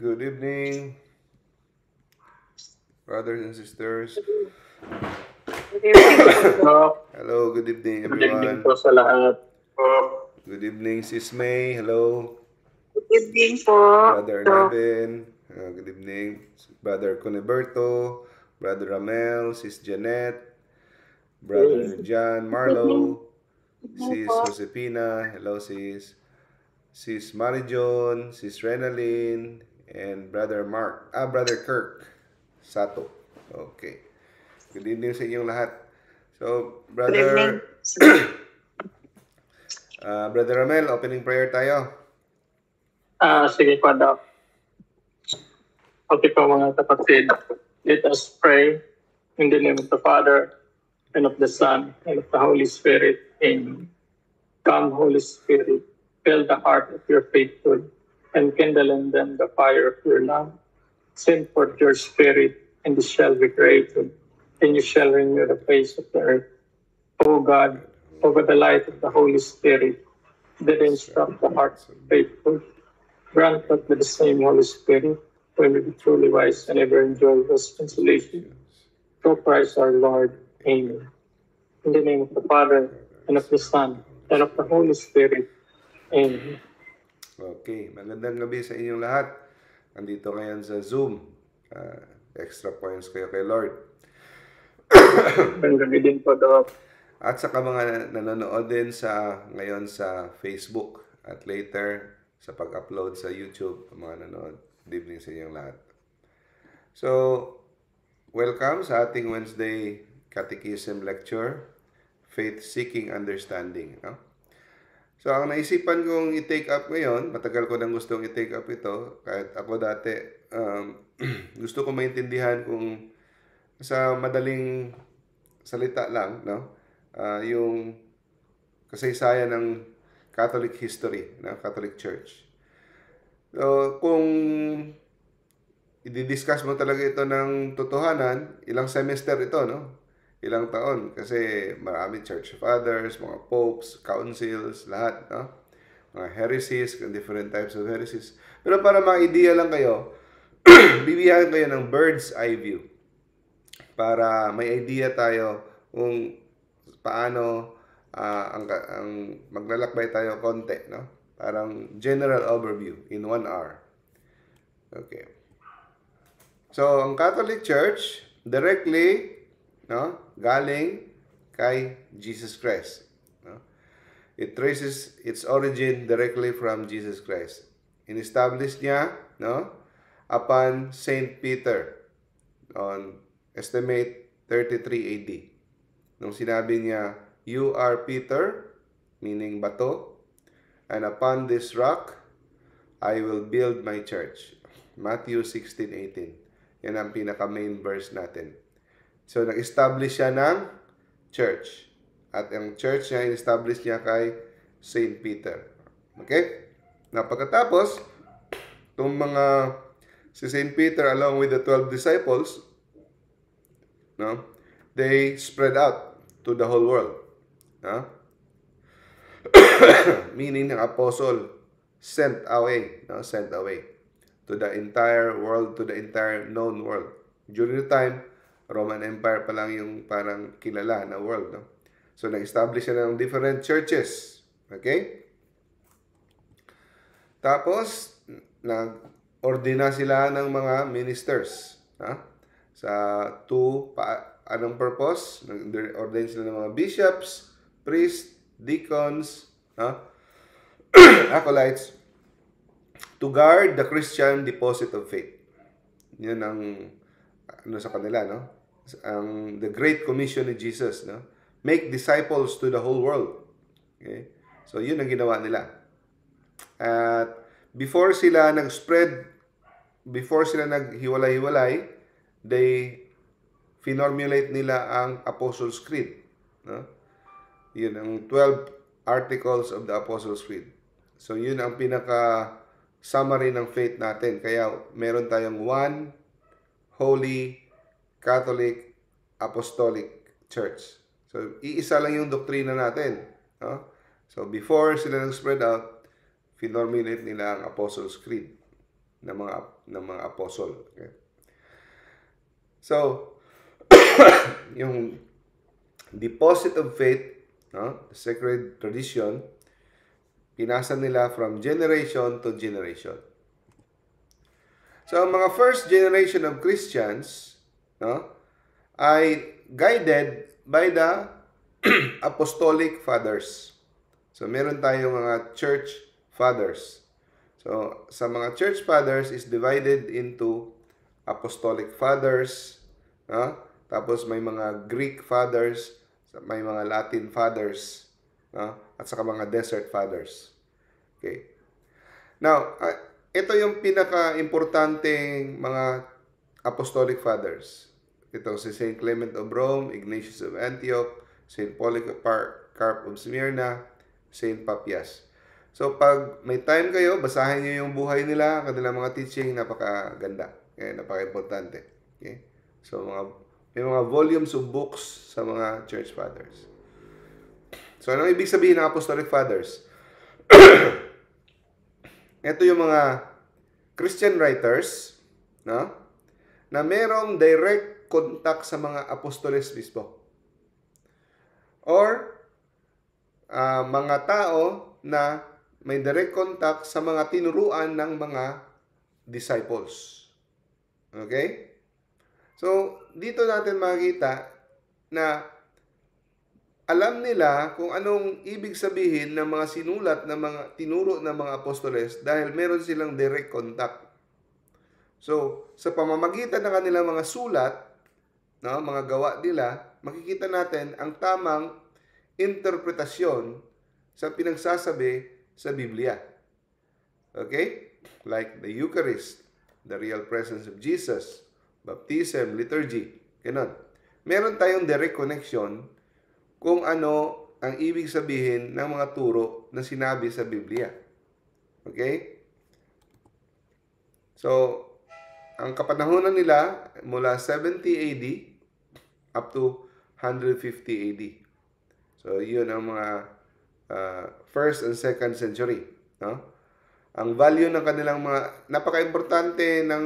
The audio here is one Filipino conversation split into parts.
Good evening, brothers and sisters. Good evening po. Hello, good evening, Good evening everyone. po sa lahat. Good evening, Sis May. Hello, Good evening po. Brother Navin. Good evening, Brother Coniberto, Brother Ramel, Sis Janet, Brother John Good evening. Marlo, Sis Josepina. Hello, Sis Marijon, Sis Renalyn, and Brother Kirk Sato. Okay. Good evening sa inyong lahat. So, Good evening. Brother Ramel, opening prayer tayo. Sige po, Doc. Okay po mga kapatid. Let us pray in the name of the Father, and of the Son, and of the Holy Spirit. Amen. Come, Holy Spirit, fill the heart of your faithful, and kindle in them the fire of your love. Send forth your Spirit, and it shall be created, and you shall renew the face of the earth. O God, over the light of the Holy Spirit, that instruct the hearts of faithful, grant that with the same Holy Spirit, we may be truly wise and ever enjoy His consolation. Through Christ our Lord. Amen. In the name of the Father, and of the Son, and of the Holy Spirit. Amen. Okay, magandang gabi sa inyong lahat. Andito ngayon sa Zoom. Extra points kayo kay Lord. Magandang gabi din po, Doc. At saka mga nanonood din ngayon sa Facebook at later sa pag-upload sa YouTube, mga nanonood. Good evening sa inyong lahat. So, welcome sa ating Wednesday Catechism Lecture, Faith Seeking Understanding. No? So, ang naisipan kong i-take up ngayon, matagal ko nang gustong i-take up ito, kahit ako dati, gusto ko maintindihan kung sa madaling salita lang, no? Yung kasaysayan ng Catholic history, ng Catholic Church. So, kung i-discuss mo talaga ito ng totohanan, ilang semester ito, no? Ilang taon. Kasi marami church fathers, mga popes, councils, lahat, no? Mga heresies, different types of heresies. Pero para ma-idea lang kayo, bibigyan kayo ng bird's eye view. Para may idea tayo kung paano ang maglalakbay tayo konti, no? Parang general overview in 1 hour. Okay. So, ang Catholic Church, directly, no, galing kay Jesus Christ. No? It traces its origin directly from Jesus Christ. In-establish niya, no, upon Saint Peter on estimate 33 AD. Nung sinabi niya, "You are Peter," meaning bato, "and upon this rock, I will build my church." Matthew 16:18. Yan ang pinaka-main verse natin. So, nag-establish siya ng church. At ang church niya, in-establish niya kay Saint Peter. Okay? Na pagkatapos, itong si Saint Peter along with the 12 disciples, no, they spread out to the whole world. No? Meaning ng apostle, sent away to the entire world, to the entire known world. During the time, Roman Empire pa lang yung parang kilala na world. No? So, nag-establish na ng different churches. Okay? Tapos, nag-ordina sila ng mga ministers. Ha? Sa anong purpose? Nag-ordain sila ng mga bishops, priests, deacons, acolytes, to guard the Christian deposit of faith. Yan ang sa kanila, no? The Great Commission ni Jesus, no? Make disciples to the whole world. Okay? So, yun ang ginawa nila. At before sila naghiwalay-hiwalay, they finormulate nila ang Apostles' Creed. No? Yun ang 12 articles of the Apostles' Creed. So, yun ang pinaka-summary ng faith natin. Kaya, meron tayong one Holy Catholic Apostolic Church. So, iisa lang yung doktrina natin. No? So, before sila nag-spread out, finormulate nila ang Apostles' Creed. ng mga apostle. Okay? So, yung deposit of faith, no? The sacred tradition, pinasa nila from generation to generation. So, ang mga first generation of Christians, no, ay guided by the apostolic fathers. So, meron tayong mga church fathers. So, sa mga church fathers is divided into apostolic fathers, no? Tapos may mga Greek fathers, may mga Latin fathers, no? At saka mga desert fathers. Okay. Now, ito yung pinaka-importanteng mga apostolic fathers. Ito si St. Clement of Rome, Ignatius of Antioch, St. Polycarp of Smyrna, St. Papias. So, pag may time kayo, basahin nyo yung buhay nila, kanilang mga teaching, napakaganda. Okay, napaka-importante. Okay? So, may mga volumes of books sa mga church fathers. So, anong ibig sabihin ng apostolic fathers? Ito yung mga Christian writers, no? Na merong direct contact sa mga apostoles mismo. Or, mga tao na may direct contact sa mga tinuruan ng mga disciples. Okay? So, dito natin makikita na alam nila kung anong ibig sabihin ng mga sinulat ng mga tinuro ng mga apostoles dahil meron silang direct contact. So, sa pamamagitan ng kanilang mga sulat, no, mga gawa nila, makikita natin ang tamang interpretasyon sa pinagsasabi sa Biblia. Okay? Like the Eucharist, the real presence of Jesus, baptism, liturgy, ganun. Meron tayong direct connection kung ano ang ibig sabihin ng mga turo na sinabi sa Biblia. Okay? So, ang kapanahunan nila mula 70 AD up to 150 AD. So, yun ang mga first and second century. No? Ang value ng kanilang mga, napaka-importante ng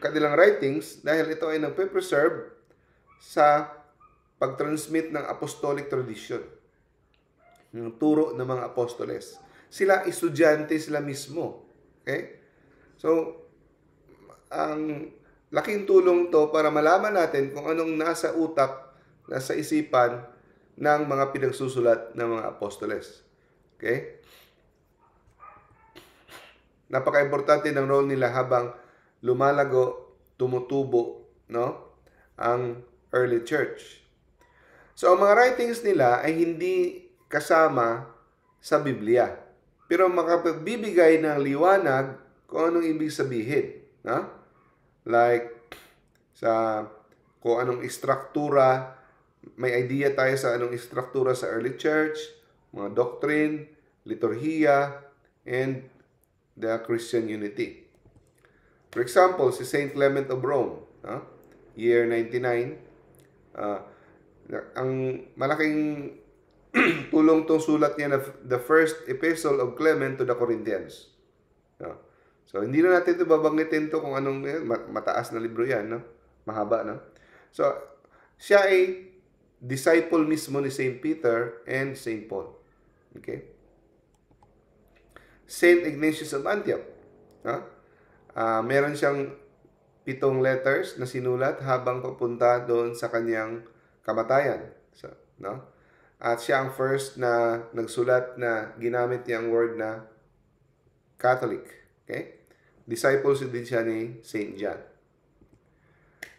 kanilang writings dahil ito ay nagpe-preserve sa pag-transmit ng apostolic tradition, ng turo ng mga apostoles. Sila, estudyante sila mismo. Okay? So, ang laking tulong to para malaman natin kung anong nasa utak, nasa isipan ng mga pinagsusulat ng mga apostoles. Okay? Napaka-importante ng role nila habang lumalago, tumutubo, no, ang early church. So, ang mga writings nila ay hindi kasama sa Biblia. Pero makapagbibigay ng liwanag kung anong ibig sabihin. No? Like, kung anong istruktura, may idea tayo sa anong istruktura sa early church, mga doctrine, liturhiya, and the Christian unity. For example, si St. Clement of Rome, year 99, ang malaking tulong tong sulat niya na the first epistle of Clement to the Corinthians. No? So, hindi na natin ito babanggitin to kung anong mataas na libro yan. No? Mahaba. No? So, siya ay disciple mismo ni St. Peter and St. Paul. Okay? St. Ignatius of Antioch. No? Meron siyang 7 letters na sinulat habang papunta doon sa kanyang kamatayan. So, no? At siya ang first na nagsulat na ginamit niyang word na Catholic. Okay? Disciples din siya ni St. John.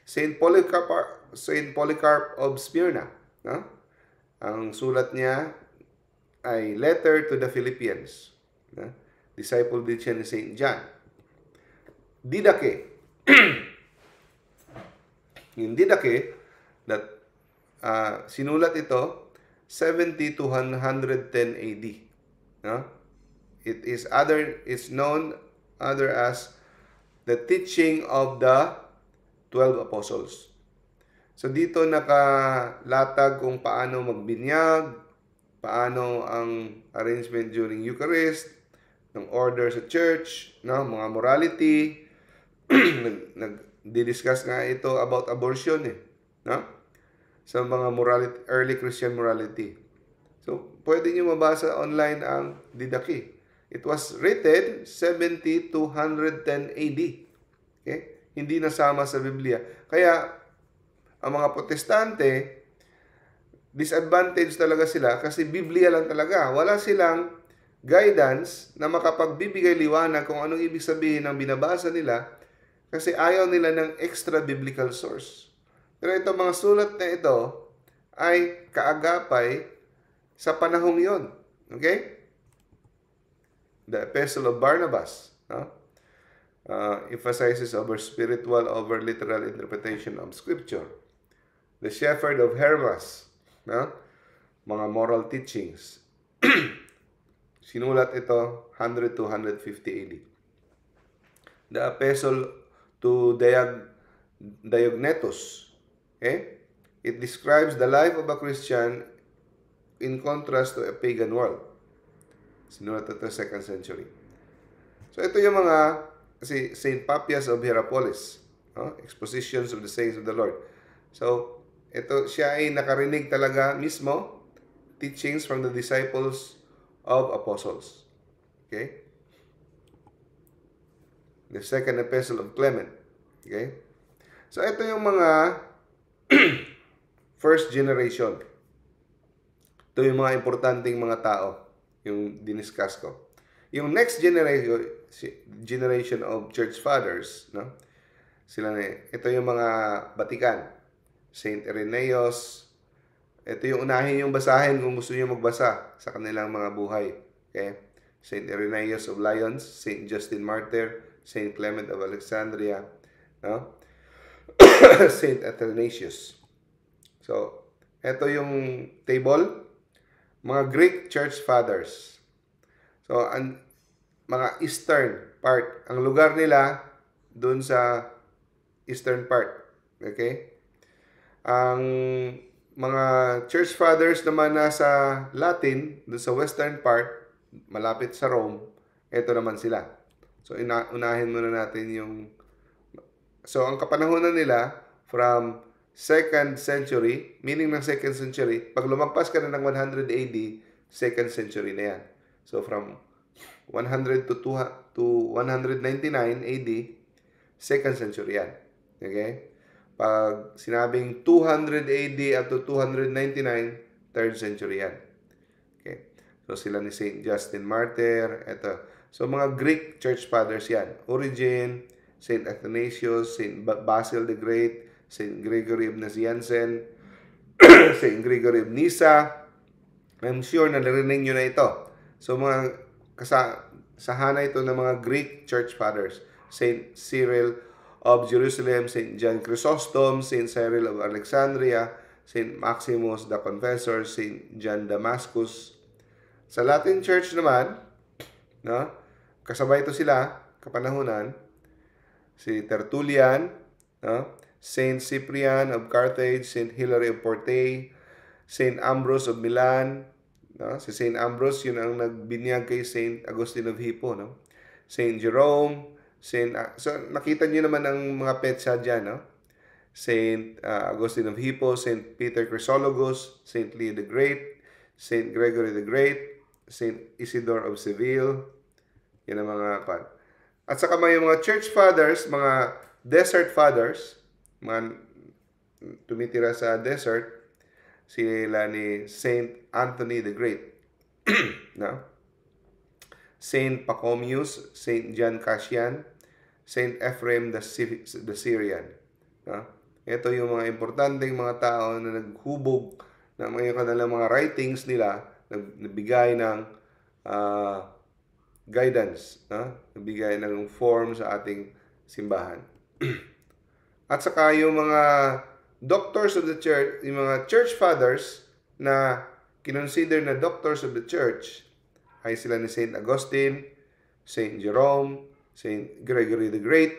St. Polycarp of Smyrna. No? Ang sulat niya ay Letter to the Philippians. No? Disciple din siya ni St. John. Didache. Yung Didache, that sinulat ito 70 to 110 AD. No? It's known as the teaching of the 12 apostles. So dito nakalatag kung paano magbinyag, paano ang arrangement during Eucharist, ng order sa church, no? Mga morality. Nag-discuss nga ito about abortion no? Sa mga morality, early Christian morality. So, pwede nyo mabasa online ang Didache. It was written 70 to 110 AD. Okay? Hindi nasama sa Biblia. Kaya, ang mga Protestante, disadvantage talaga sila kasi Biblia lang talaga. Wala silang guidance na makapagbibigay liwanag kung anong ibig sabihin ng binabasa nila kasi ayaw nila ng extra biblical source. Pero itong mga sulat na ito ay kaagapay sa panahong yon. Okay? The Epistle of Barnabas, no? Emphasizes over spiritual, over literal interpretation of Scripture. The Shepherd of Hermas, no? Mga moral teachings. Sinulat ito 100 to 150 AD. The Epistle to Diognetus, okay? It describes the life of a Christian in contrast to a pagan world. Sinulat ito 2nd century. So ito yung mga kasi St. Papias of Hierapolis, Expositions of the Sayings of the Lord. So ito siya ay nakarinig talaga mismo teachings from the disciples of apostles. Okay? The second epistle of Clement. Okay? So ito yung mga first generation. Ito yung mga importanteng mga tao yung diniscuss ko. Yung next generation of church fathers, no? Sila na, ito yung mga Batikan. Saint Irenaeus. Ito yung unahin yung basahin kung gusto niyo magbasa sa kanilang mga buhay. Okay? Saint Irenaeus of Lyons, Saint Justin Martyr, Saint Clement of Alexandria, no? Saint Athanasius. So, ito yung table. Mga Greek church fathers. So, mga eastern part. Ang lugar nila doon sa eastern part. Okay? Ang mga church fathers naman nasa Latin, doon sa western part, malapit sa Rome, ito naman sila. So, unahin muna natin yung... So, ang kapanahonan nila from 2nd century, meaning ng 2nd century, pag lumagpas ka na ng 100 AD, 2nd century na yan. So, from 100 to 199 AD, 2nd century yan. Okay? Pag sinabing 200 AD up to 299, 3rd century yan. Okay? So, sila ni Saint Justin Martyr, ito. So, mga Greek church fathers yan. Origen, Saint Athanasius, Saint Basil the Great, Saint Gregory of Nazianzen, Saint Gregory of Nyssa. I'm sure na narinig nyo na ito. So, mga kasahana ito ng mga Greek church fathers. Saint Cyril of Jerusalem, Saint John Chrysostom, Saint Cyril of Alexandria, Saint Maximus the Confessor, Saint John Damascus. Sa Latin Church naman, no, kasabay ito sila, kapanahunan, si Tertullian, no, Saint Cyprian of Carthage, Saint Hilary of Porte, Saint Ambrose of Milan, no? Si Saint Ambrose, yun ang nagbinyag kay Saint Augustine of Hippo, no? Saint Jerome, so nakita niyo naman ang mga petsa dyan, no? Saint Augustine of Hippo, Saint Peter Chrysologus, Saint Leo the Great, Saint Gregory the Great, Saint Isidore of Seville, yan ang mga kan. At saka may mga church fathers, mga desert fathers, mga tumitira sa desert, sila ni Saint Anthony the Great, no? Saint Pachomius, Saint John Cassian, Saint Ephraim the Syrian, no? Ito yung mga importanteng mga tao na naghubog ng mga kanilang mga writings nila, nagbigay ng guidance, no? Nagbigay ng form sa ating simbahan. At saka yung mga doctors of the church, yung mga church fathers na kinonsider na doctors of the church ay sila ni Saint Augustine, Saint Jerome, Saint Gregory the Great,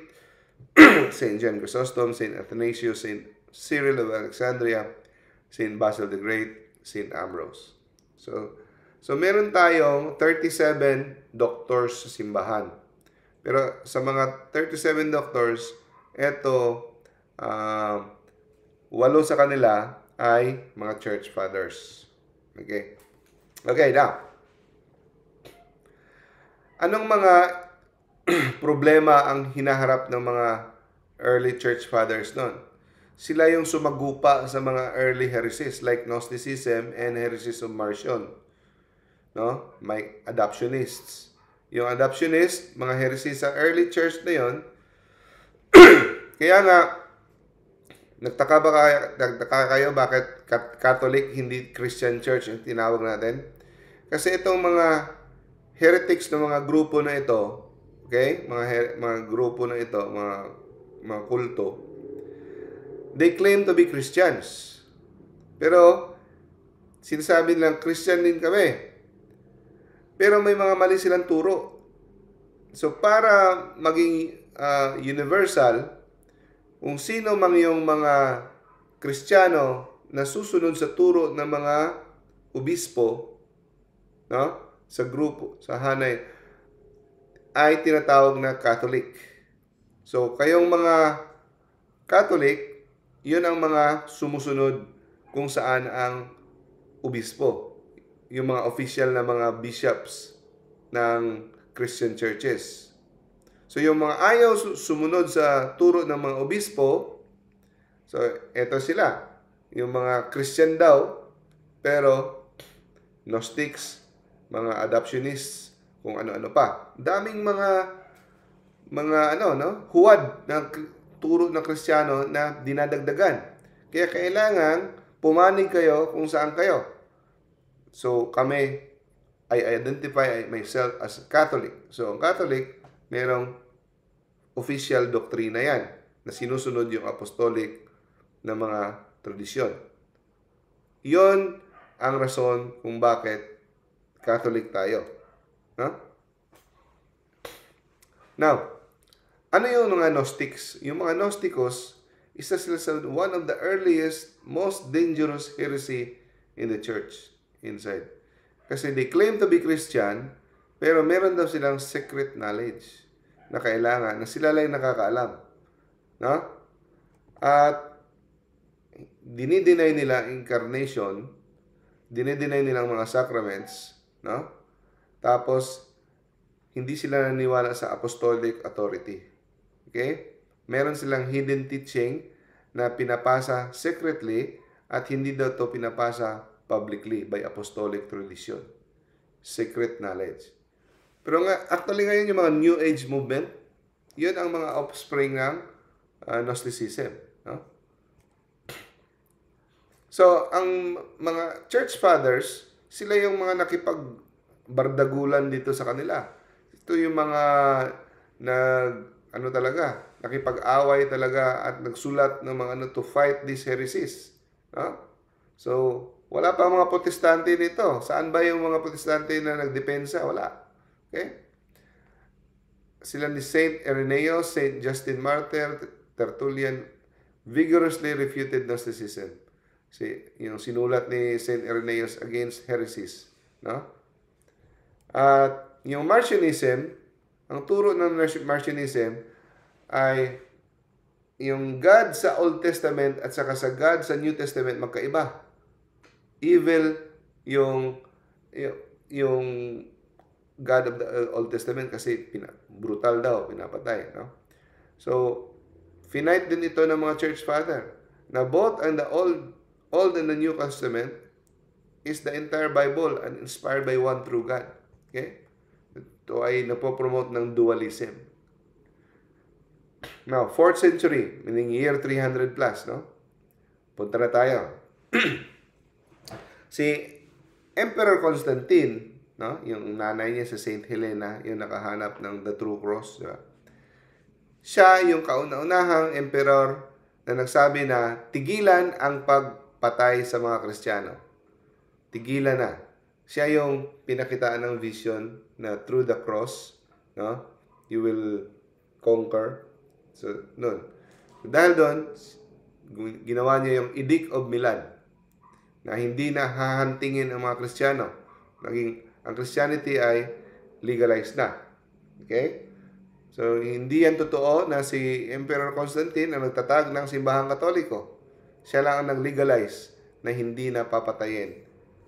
Saint John Chrysostom, Saint Athanasius, Saint Cyril of Alexandria, Saint Basil the Great, Saint Ambrose. So, So, meron tayong 37 doctors sa simbahan. Pero sa mga 37 doctors, eto, 8 sa kanila ay mga church fathers. Okay? Okay, now. Anong mga problema ang hinaharap ng mga early church fathers noon? Sila yung sumagupa sa mga early heresies like Gnosticism and heresies of Marcion. No? May adoptionists. Yung adoptionist, mga heresies sa early church na yon. Kaya nga, nagtaka kayo bakit Catholic, hindi Christian church yung tinawag natin? Kasi itong mga heretics ng mga grupo na ito, okay? Mga grupo na ito, mga kulto, they claim to be Christians. Pero, sinasabi nilang Christian din kami. Pero may mga mali silang turo. So, para maging universal, kung sino mang yung mga Kristiyano na susunod sa turo ng mga obispo, no? Sa grupo, sa hanay, ay tinatawag na Catholic. So, kayong mga Catholic, yun ang mga sumusunod kung saan ang obispo. Yung mga official na mga bishops ng Christian churches. So, yung mga ayaw sumunod sa turo ng mga obispo, so, eto sila. Yung mga Christian daw, pero Gnostics, mga adoptionists, kung ano-ano pa. Daming mga huwad ng turo ng Kristiyano na dinadagdagan. Kaya kailangan pumanig kayo kung saan kayo. So, kami, I identify myself as Catholic. So, ang Catholic, merong official doktrina yan na sinusunod yung apostolic na mga tradisyon. Yon ang rason kung bakit Catholic tayo. Huh? Now, ano yung mga Gnostics? Yung mga Gnosticos, isa sila sa one of the earliest, most dangerous heresy in the church inside. Kasi they claim to be Christian, pero meron daw silang secret knowledge na kailangan, na sila lang nakakaalam. No? At dinideny nila incarnation, dinideny nilang mga sacraments, no? Tapos, hindi sila naniwala sa apostolic authority. Okay? Meron silang hidden teaching na pinapasa secretly at hindi daw to pinapasa publicly by apostolic tradition. Secret knowledge. Pero nga, actually ngayon yung mga New Age movement, yun ang mga offspring ng Gnosticism. No? So, ang mga church fathers, sila yung mga nakipagbardagulan dito sa kanila. Ito yung mga nakipag-away talaga at nagsulat ng mga to fight these heresies. No? So, wala pa mga protestante nito. Saan ba yung mga protestante na nagdepensa? Wala. Okay? Sila ni Saint Irenaeus, Saint Justin Martyr, Tertullian, vigorously refuted Gnosticism. Yung sinulat ni Saint Irenaeus against heresies. No? At yung Marcionism, ang turo ng Marcionism ay yung God sa Old Testament at saka sa God sa New Testament magkaiba. Evil yung God of the Old Testament kasi brutal daw, pinapatay. No? So, finite din ito ng mga church father na both and the Old and the New Testament is the entire Bible and inspired by one true God. Okay? Ito ay napopromote ng dualism. Now, 4th century, meaning year 300 plus, no? Punta na tayo. Si Emperor Constantine, no? Yung nanay niya sa Saint Helena, yung nakahanap ng the true cross, diba? Siya yung kauna-unahang emperor na nagsabi na tigilan ang pagpatay sa mga Kristiyano. Tigilan na. Siya yung pinakitaan ng vision na through the cross, no, you will conquer. So, nun. Dahil doon, ginawa niya yung Edict of Milan na hindi na hahantingin ang mga Kristiyano. ang Christianity ay legalized na. Okay? So, hindi yan totoo na si Emperor Constantine ang nagtatag ng simbahang Katoliko. Siya lang ang nag-legalize na hindi na papatayin.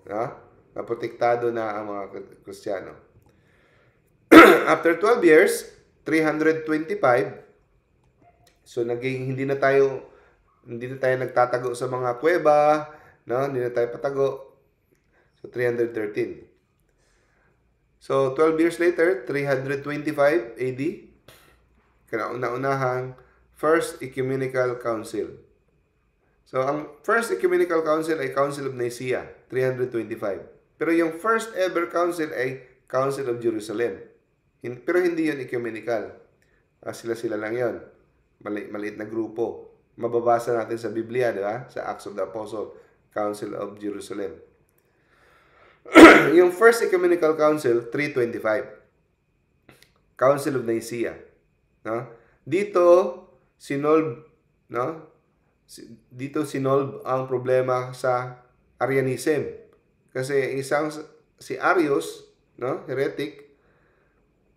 No? Na protektado na ang mga Kristiyano. After 12 years, 325, so hindi na tayo nagtatago sa mga kuweba, no? Hindi na tayo patago. So 313. So 12 years later, 325 AD, kauna-unahang First Ecumenical Council. So ang First Ecumenical Council ay Council of Nicaea, 325. Pero yung first ever council ay Council of Jerusalem. Pero hindi yun ecumenical. Sila-sila lang yun. Maliit na grupo. Mababasa natin sa Biblia, di ba? Sa Acts of the Apostle, Council of Jerusalem. Yung First Ecumenical Council, 325. Council of Nicaea. No? Dito sinolve ang problema sa Arianism. Kasi si Arius, no, heretic,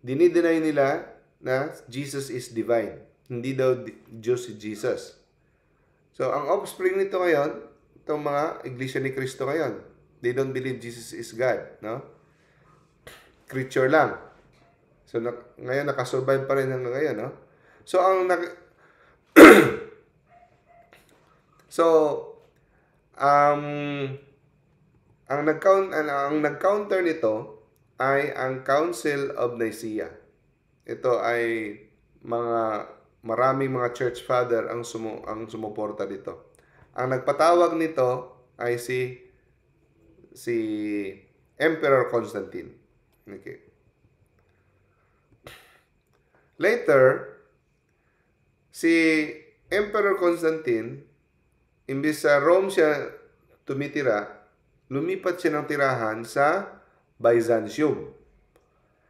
dinideny nila na Jesus is divine. Hindi daw Diyos si Jesus. So, ang offspring nito ngayon, itong mga Iglesia ni Cristo ngayon, they don't believe Jesus is God, no? Creature lang. So, ngayon, nakasurvive pa rin hanggang ngayon, no? So, ang nag-counter nito ay ang Council of Nicaea. Ito ay maraming mga church father ang sumuporta dito. Ang nagpatawag nito ay si Emperor Constantine. Okay. Later, si Emperor Constantine, imbis sa Rome siya tumitira, lumipat siya ng tirahan sa Byzantium.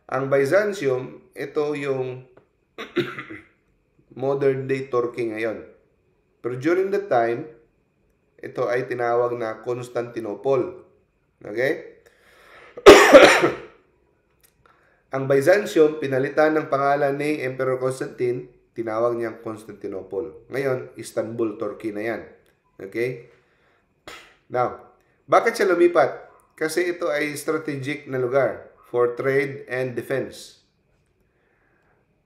Ang Byzantium, ito yung modern day Turkey ngayon. Pero during that time, ito ay tinawag na Constantinople. Okay? Ang Byzantium, pinalitan ng pangalan ni Emperor Constantine, tinawag niyang Constantinople. Ngayon, Istanbul, Turkey na yan. Okay? Now, bakit siya lumipat? Kasi ito ay strategic na lugar for trade and defense.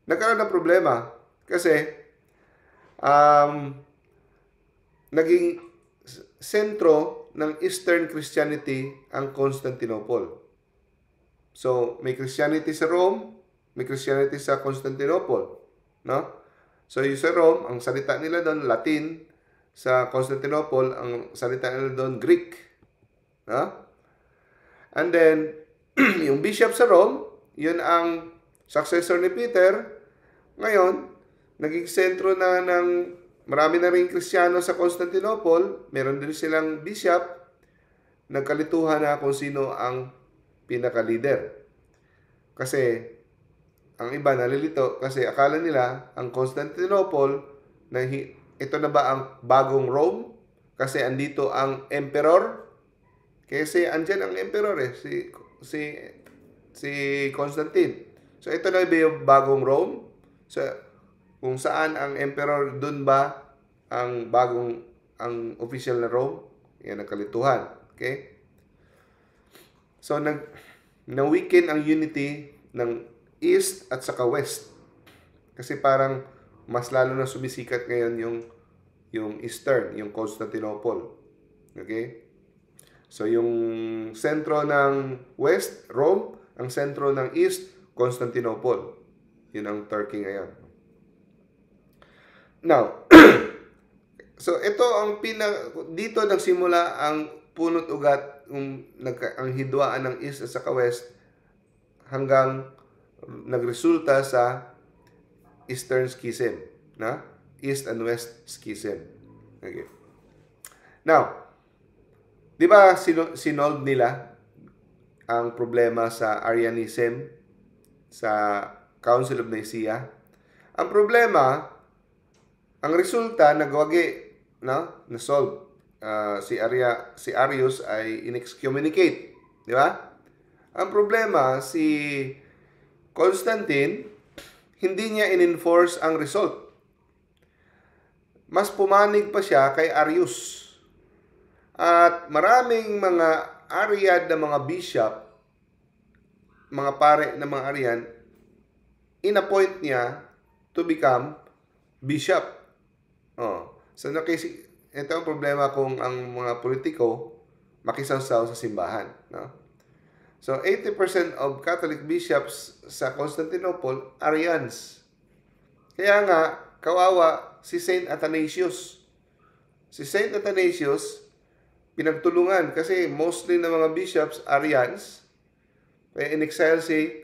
Nagkaroon ng problema kasi naging sentro ng Eastern Christianity ang Constantinople. So, may Christianity sa Rome, may Christianity sa Constantinople. No? So, yung sa Rome, ang salita nila doon, Latin. Sa Constantinople, ang salita nila doon, Greek. No? And then, yung bishop sa Rome, yun ang successor ni Peter. Ngayon, naging sentro na ng marami na rin Kristiyano sa Constantinople. Meron din silang bishop. Nagkalituhan na kung sino ang pinaka-leader. Kasi, ang iba nalilito kasi akala nila ang Constantinople na ito na ba ang bagong Rome? Kasi andito ang emperor. Kasi andyan ang emperor si Constantine. So ito na ba yung bagong Rome? So kung saan ang emperor, dun ba ang official na Rome? Yan ang kalituhan. Okay? So na-weaken ang unity ng East at saka West. Kasi parang mas lalo na sumisikat ngayon yung Eastern, yung Constantinople. Okay? So, yung sentro ng West, Rome. Ang sentro ng East, Constantinople. Yun ang Turkey ngayon. Now, so ito ang dito nagsimula ang punot ugat, ang hidwaan ng East at saka West hanggang nagresulta sa Eastern Schism, na East and West Schism. Okay. Now, di ba sinolve nila ang problema sa Arianism sa Council of Nicaea? Ang problema, ang resulta nagwagi, no? Na-solve. Si Arius ay in-excommunicate, di ba? Ang problema, si Constantine, hindi niya in-enforce ang result. Mas pumanig pa siya kay Arius. At maraming mga Ariad na mga bishop, mga pare na mga Arian, in-appoint niya to become bishop. So ito ang problema kung ang mga politiko makisawsaw sa simbahan. No? So 80% of Catholic bishops sa Constantinople, Arians. Kaya nga, kawawa si Saint Athanasius. Si Saint Athanasius, pinagtulungan kasi mostly ng mga bishops, Arians. Kaya in-exile si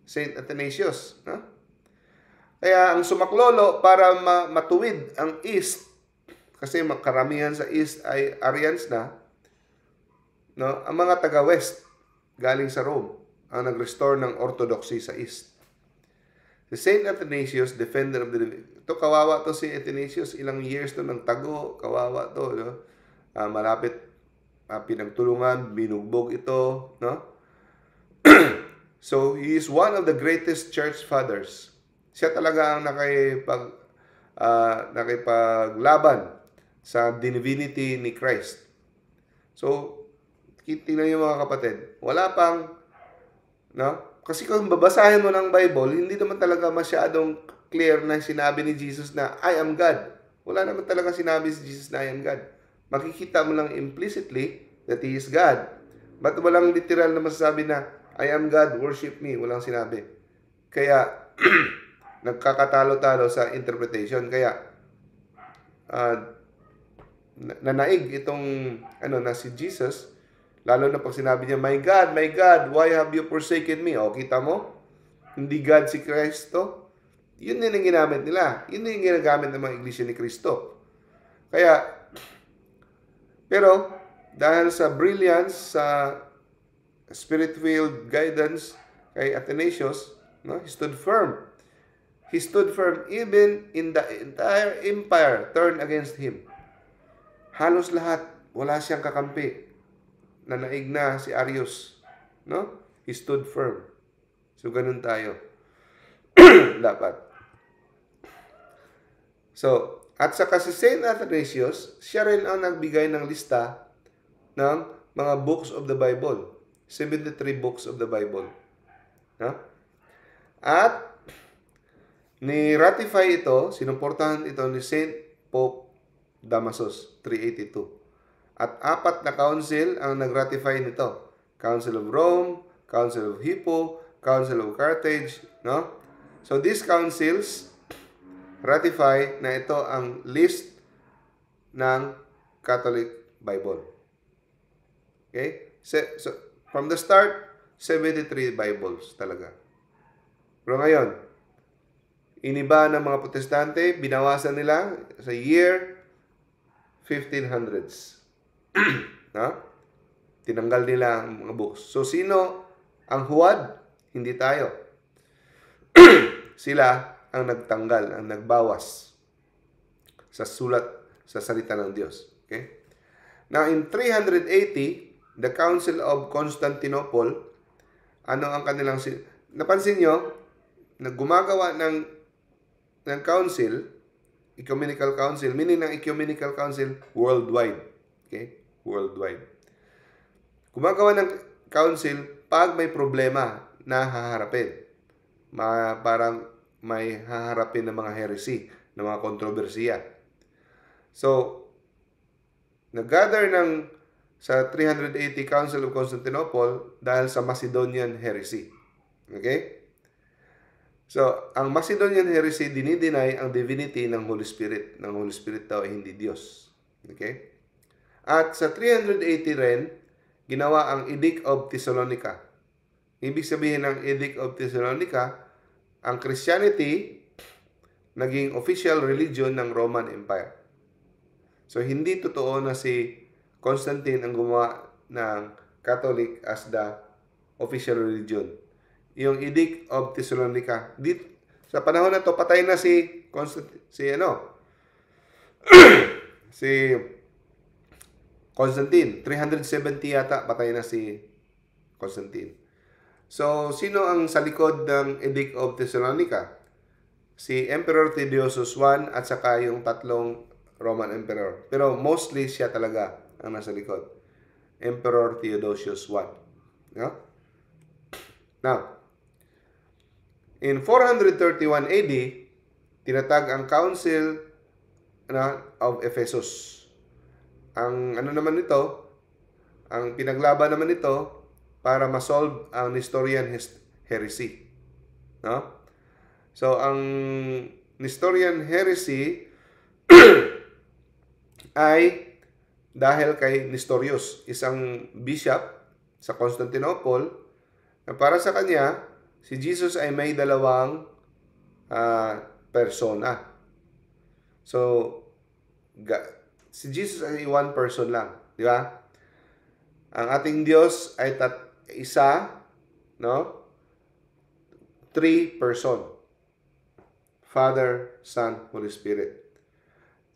Saint Athanasius. No? Kaya ang sumaklolo para matuwid ang East, kasi karamihan sa East ay Arians na, no? Ang mga taga-West, galing sa Rome, ang nag-restore ng orthodoxy sa East. Si Saint Athanasius, defender of the... Ito, kawawa to si Athanasius. Ilang years to ng tago. Kawawa to. No? Malapit pinagtulungan, binugbog ito. No? So, he is one of the greatest church fathers. Siya talaga ang nakipaglaban sa divinity ni Christ. So, tingnan niyo mga kapatid, wala pang, no? Kasi kung babasahin mo ng Bible, hindi naman talaga masyadong clear na sinabi ni Jesus na, I am God. Wala naman talaga sinabi si Jesus na I am God. Makikita mo lang implicitly that He is God. But walang literal na masasabi na, I am God, worship me. Walang sinabi. Kaya, nagkakatalo-talo sa interpretation. Kaya, nanaig itong, na si Jesus. Lalo na pag sinabi niya, my God, why have you forsaken me? O, kita mo? Hindi God si Kristo. Yun din ang ginamit nila. Yun din ang ginagamit ng mga iglesia ni Kristo. Kaya, pero, dahil sa brilliance, sa spirit-filled guidance kay Athanasius, no, he stood firm. He stood firm even in the entire empire turned against him. Halos lahat, wala siyang kakampi. Nanaig na si Arius, no? He stood firm. So, ganun tayo. Dapat. So, at saka si Saint Athanasius, siya rin ang nagbigay ng lista ng mga books of the Bible. 73 books of the Bible. No? At, ni-ratify ito, sinuportahan ito ni Saint Pope Damasus, 382. At 4 na council ang nag-ratify nito. Council of Rome, Council of Hippo, Council of Carthage, no? So these councils ratify na ito ang list ng Catholic Bible. Okay? So from the start, 73 Bibles talaga. Pero ngayon, iniba ng mga Protestante, binawasan nila sa year 1500s. No? Tinanggal nila ang mga books. So, sino ang huwad? Hindi tayo. Sila ang nagtanggal, ang nagbawas sa sulat, sa salita ng Diyos. Okay? Now, in 380, the Council of Constantinople, ano ang kanilang... Napansin nyo, gumagawa ng council, ecumenical council, meaning ng ecumenical council worldwide. Okay? Worldwide. Gumagawa ng council pag may problema na haharapin. Parang may haharapin ng mga heresy, ng mga kontrobersiya. So, nag-gather sa 380 Council of Constantinople dahil sa Macedonian heresy. Okay? So, ang Macedonian heresy dinideny ang divinity ng Holy Spirit. Ng Holy Spirit daw ay hindi Diyos. Okay? At sa 380 rin, ginawa ang Edict of Thessalonica. Ibig sabihin ng Edict of Thessalonica, ang Christianity naging official religion ng Roman Empire. So, hindi totoo na si Constantine ang gumawa ng Catholic as the official religion. Yung Edict of Thessalonica, sa panahon na to patay na si Constantine. 370 yata patay na si Constantine. So, sino ang sa likod ng Edict of Thessalonica? Si Emperor Theodosius I at saka yung tatlong Roman Emperor. Pero mostly siya talaga ang nasa likod. Emperor Theodosius I. No? Now, in 431 AD, tinatag ang Council of Ephesus. Ang ano naman ito, ang pinaglaban naman ito para ma-solve ang Nestorian heresy. No? So, ang Nestorian heresy ay dahil kay Nestorius, isang bishop sa Constantinople, na para sa kanya, si Jesus ay may dalawang persona. So, si Jesus ay one person lang, di ba? Ang ating Diyos ay isa, no? 3 person. Father, Son, Holy Spirit.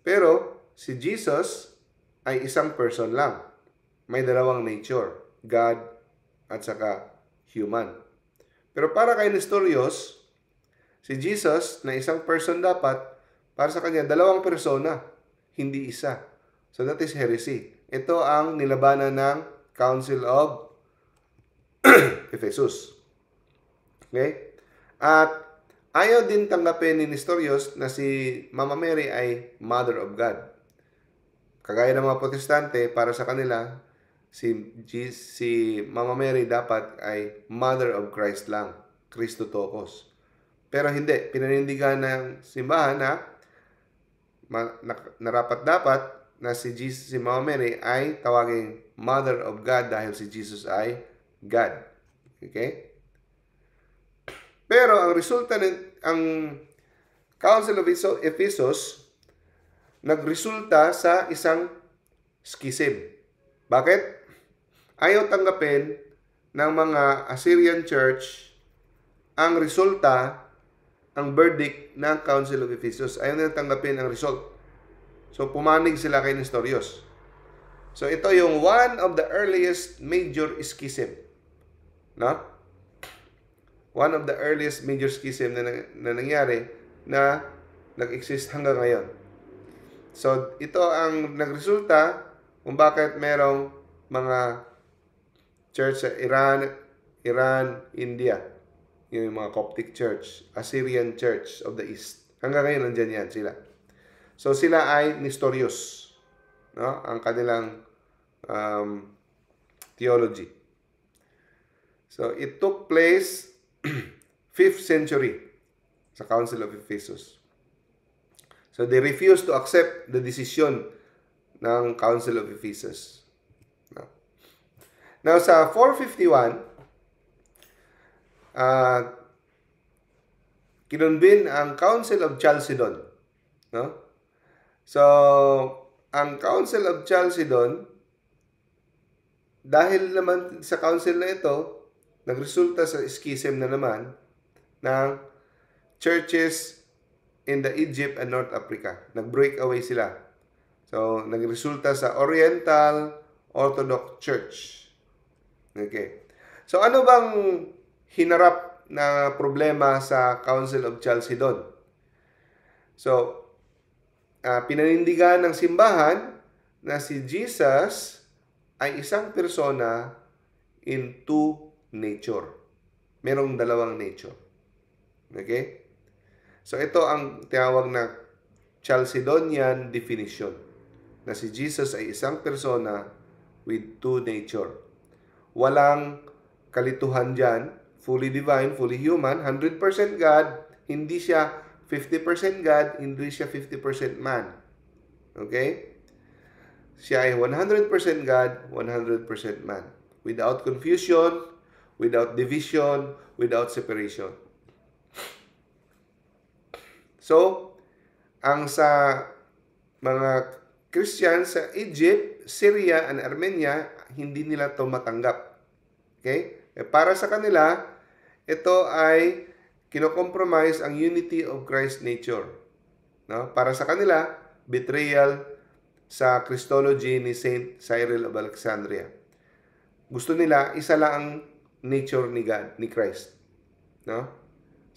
Pero si Jesus ay isang person lang. May dalawang nature, God at saka human. Pero para kay Nestorius, si Jesus na isang person dapat, para sa kanya, dalawang persona, hindi isa. So that is heresy. Ito ang nilabanan ng Council of Ephesus. Okay? At ayaw din tanggapin ni Nestorius na si Mama Mary ay Mother of God. Kagaya ng mga Protestante, para sa kanila, si Mama Mary dapat ay Mother of Christ lang, Christotokos. Pero hindi, pinanindigan ng simbahan na narapat-dapat na si Mama Mary ay tawaging Mother of God dahil si Jesus ay God. Okay? Pero ang resulta ang Council of Ephesus nagresulta sa isang schism. Bakit? Ayaw tanggapin ng mga Assyrian church ang resulta, ang verdict ng Council of Ephesus. Ayaw nila tanggapin ang result. So, pumanig sila kay Nestorius. So, ito yung one of the earliest major schism. No? One of the earliest major schism na nangyari na nag-exist hanggang ngayon. So, ito ang nagresulta kung bakit merong mga church sa Iran, India. Yung mga Coptic Church, Assyrian Church of the East. Hanggang ngayon, nandyan yan sila. So, sila ay Nestorius. No? Ang kanilang theology. So, it took place 5th century sa Council of Ephesus. So, they refused to accept the decision ng Council of Ephesus. Now, sa 451, kinunbin ang Council of Chalcedon. No? So, ang Council of Chalcedon, dahil naman sa council na ito, nagresulta sa schism na naman ng churches in the Egypt and North Africa. Nag-break away sila. So, nagresulta sa Oriental Orthodox Church. Okay. So, ano bang hinarap na problema sa Council of Chalcedon? So, pinanindigan ng simbahan na si Jesus ay isang persona in two nature. Merong dalawang nature. Okay? So, ito ang tinawag na Chalcedonian definition. Na si Jesus ay isang persona with two nature. Walang kalituhan dyan. Fully divine, fully human. 100% God. Hindi siya 50% God. Hindi siya 50% man. Okay? Siya ay 100% God, 100% man. Without confusion, without division, without separation. So, ang sa mga Christians sa Egypt, Syria, and Armenia, hindi nila ito matanggap. Okay? Para sa kanila, ito ay kino-compromise ang unity of Christ nature. No? Para sa kanila, betrayal sa Christology ni Saint Cyril of Alexandria. Gusto nila, isa lang ang nature ni God, ni Christ. No?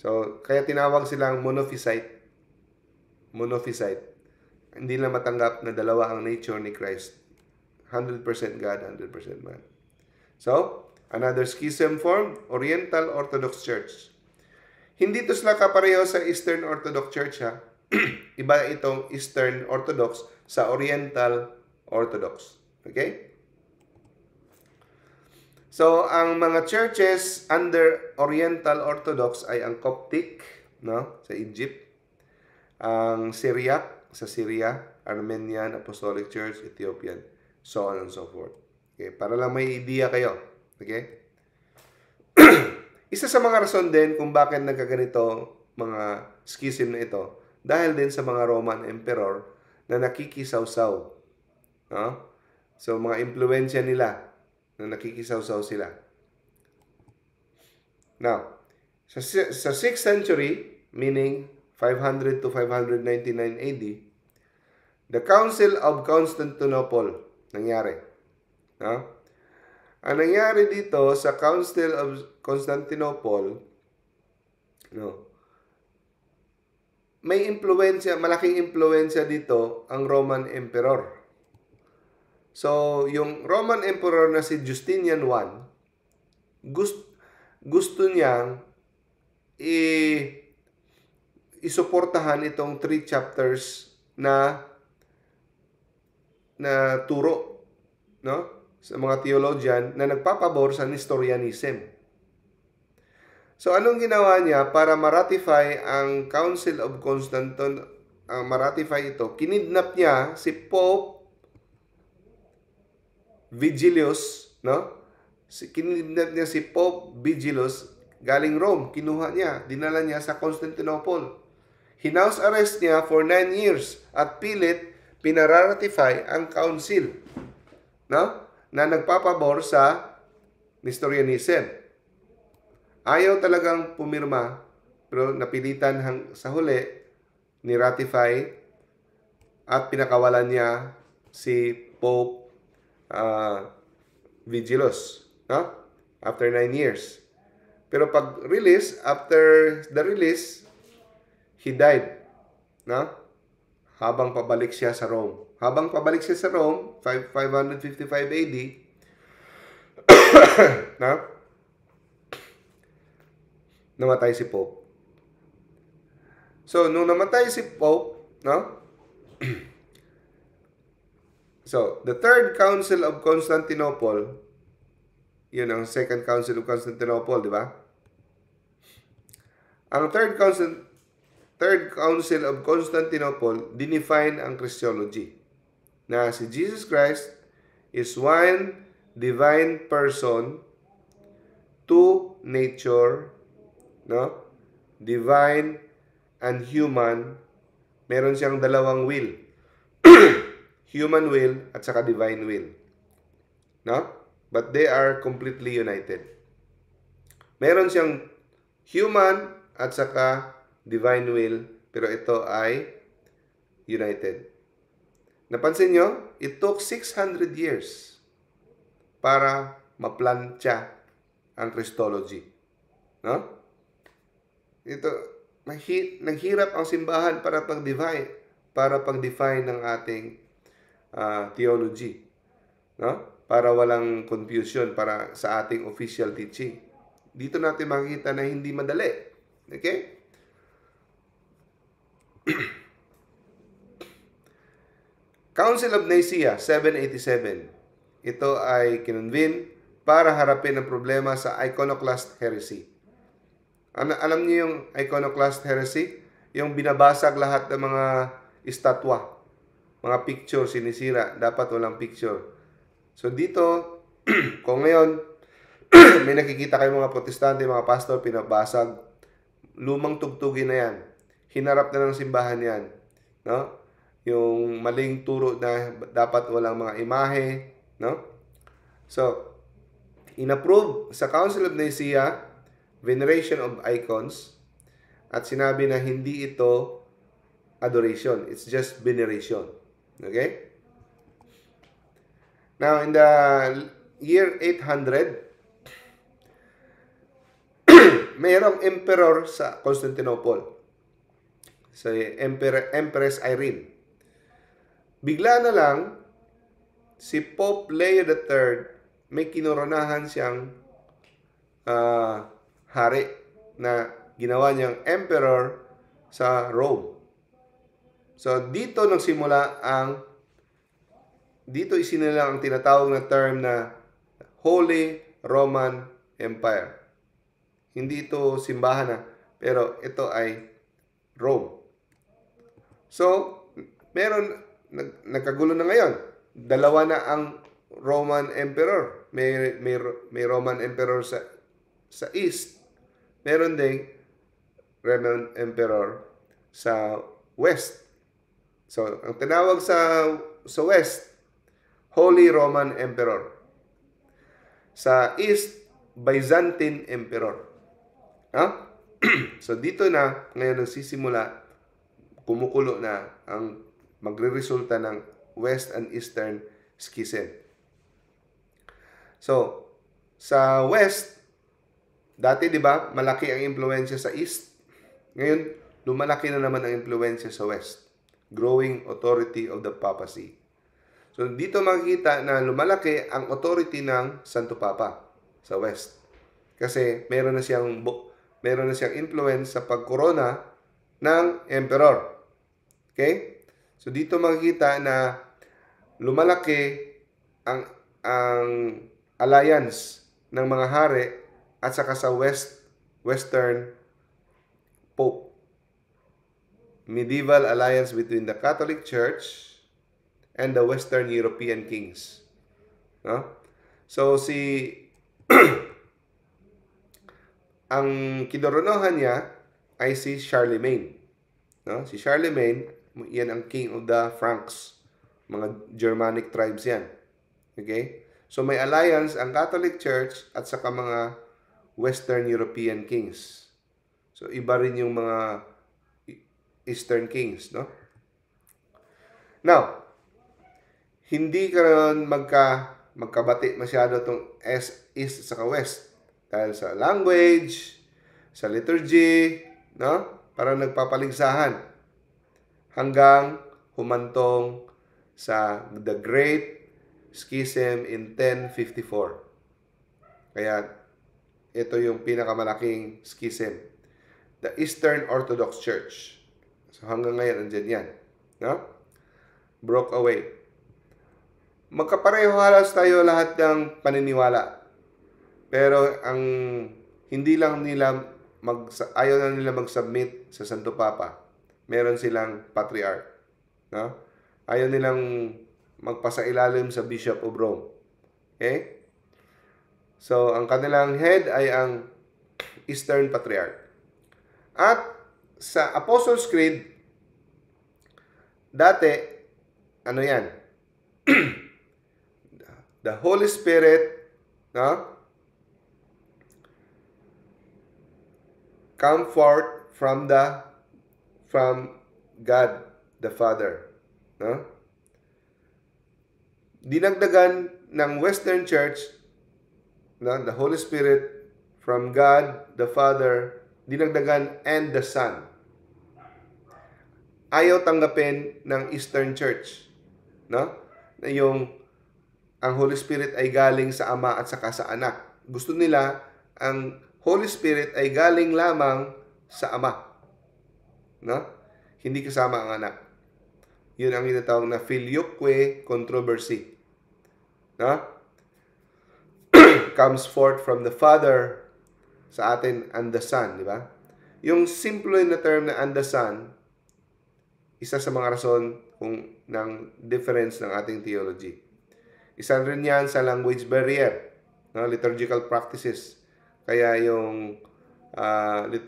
So, kaya tinawag silang monophysite. Monophysite. Hindi na matanggap na dalawa ang nature ni Christ. 100% God, 100% man. So, another schism formed, Oriental Orthodox Church. Hindi to sila kapareho sa Eastern Orthodox Church, ha? Iba itong Eastern Orthodox sa Oriental Orthodox. Okay? So, ang mga churches under Oriental Orthodox ay ang Coptic, no, sa Egypt, ang Syriac sa Syria, Armenian Apostolic Church, Ethiopian, so on and so forth. Okay, para lang may idea kayo. Okay? Isa sa mga rason din kung bakit nagkaganito mga schism na ito, dahil din sa mga Roman Emperor na nakikisaw-saw. No? So, mga impluensya nila na nakikisaw-saw sila. Now, sa 6th century, meaning 500 to 599 AD, the Council of Constantinople nangyari. No? Ang nangyari dito sa Council of Constantinople, no, may impluensya, malaking impluensya dito ang Roman Emperor. So, yung Roman Emperor na si Justinian I, gusto niyang isuportahan itong 3 chapters na turo, no, sa mga theologian na nagpapabor sa Nestorianism. So, anong ginawa niya para ma-ratify ang Council of Constantinople, ma-ratify ito? Kinidnap niya si Pope Vigilius, no? Kinidnap niya si Pope Vigilius galing Rome. Kinuha niya, dinala niya sa Constantinople. Hinouse arrest niya for 9 years at pilit pinaratify ang council, no, na nagpapabor sa Nestorianism. Ayaw talagang pumirma, pero napilitan sa huli, ni-ratify at pinakawalan niya si Pope Vigilius, no? After 9 years. Pero after the release, he died, no? Habang pabalik siya sa Rome. 555 AD, no? Namatay si Pope. So, nung namatay si Pope, no? So, the Third Council of Constantinople, yun ang Second Council of Constantinople, di ba? Ang Third Council of Constantinople dinefine ang Christology na si Jesus Christ is one divine person, two nature, no? Divine and human. Meron siyang dalawang will. Human will at saka divine will. No? But they are completely united. Meron siyang human at saka divine will, pero ito ay united. Napansin nyo? It took 600 years para maplantya ang Christology. No? Ito, naghirap ang simbahan para pag-define ng ating theology. No? Para walang confusion para sa ating official teaching. Dito natin makikita na hindi madali. Okay? Council of Nicaea, 787. Ito ay kinonvene para harapin ang problema sa iconoclast heresy. Alam niyo yung iconoclast heresy? Yung binabasag lahat ng mga estatwa, mga picture sinisira, dapat walang picture. So dito, kung ngayon, may nakikita kayong mga protestante, mga pastor, pinabasag, lumang tugtugin na yan. Hinarap na ng simbahan yan. No? Yung maling turo na dapat walang mga imahe. No? So, inapprove sa Council of Nicaea, veneration of icons, at sinabi na hindi ito adoration. It's just veneration. Okay? Now, in the year 800, mayroong emperor sa Constantinople. So, Empress Irene. Bigla na lang, si Pope Leo III, may kinoronahan siyang hari na ginawa niyang emperor sa Rome. So, dito isinilang ang tinatawag na term na Holy Roman Empire. Hindi ito simbahan na, pero ito ay Rome. So, nagkagulo na ngayon. Dalawa na ang Roman Emperor. May Roman Emperor sa East. Meron ding Roman Emperor sa West. So, ang tinawag sa West, Holy Roman Emperor. Sa East, Byzantine Emperor. So, dito na ngayon nagsisimula, kumukulo na ang magre-resulta ng West and Eastern Schism. So, sa West, dati 'di ba, malaki ang impluwensya sa East. Ngayon, lumalaki na naman ang impluwensya sa West. Growing authority of the papacy. So, dito makikita na lumalaki ang authority ng Santo Papa sa West. Kasi meron na siyang influence sa pagkorona ng emperor. Okay? So, dito makikita na lumalaki ang alliance ng mga hari at saka sa Western Pope. Medieval alliance between the Catholic Church and the Western European kings. No? So, ang kinoronohan niya ay si Charlemagne. No? Si Charlemagne, yan ang king of the Franks. Mga Germanic tribes yan. Okay? So, may alliance ang Catholic Church at saka mga Western European kings. So, iba rin yung mga Eastern kings, no? Now, hindi ka rin magkabati masyado itong East at saka West. Dahil sa language, sa liturgy, no? Parang nagpapaligsahan. Hanggang humantong sa The Great Schism in 1054. Kaya, ito yung pinakamalaking schism. The Eastern Orthodox Church. So, hanggang ngayon, andyan yan. No? Broke away. Magkapareho halos tayo lahat ng paniniwala. Pero, hindi lang nila, ayaw na nila mag-submit sa Santo Papa. Meron silang patriarch. No? Ayaw nilang magpasailalim sa Bishop of Rome. Okay? So, ang kanilang head ay ang Eastern Patriarch. At sa Apostles' Creed, dati, ano yan? The Holy Spirit, no? Come forth from God the Father. No? Dinagdagan ng Western Church, no? The Holy Spirit from God the Father, dinagdagan and the Son. Ayaw tanggapin ng Eastern Church, no? Na ang Holy Spirit ay galing sa Ama at saka sa Anak. Gusto nila ang Holy Spirit ay galing lamang sa Ama, no? Hindi kasama ang Anak. Yun ang tinatawag na filioque controversy. No? Comes forth from the Father, sa atin and the Son, di ba? Yung simple na term na and the Son, isa sa mga rason ng difference ng ating theology. Isa rin yan sa language barrier, no? Liturgical practices. Kaya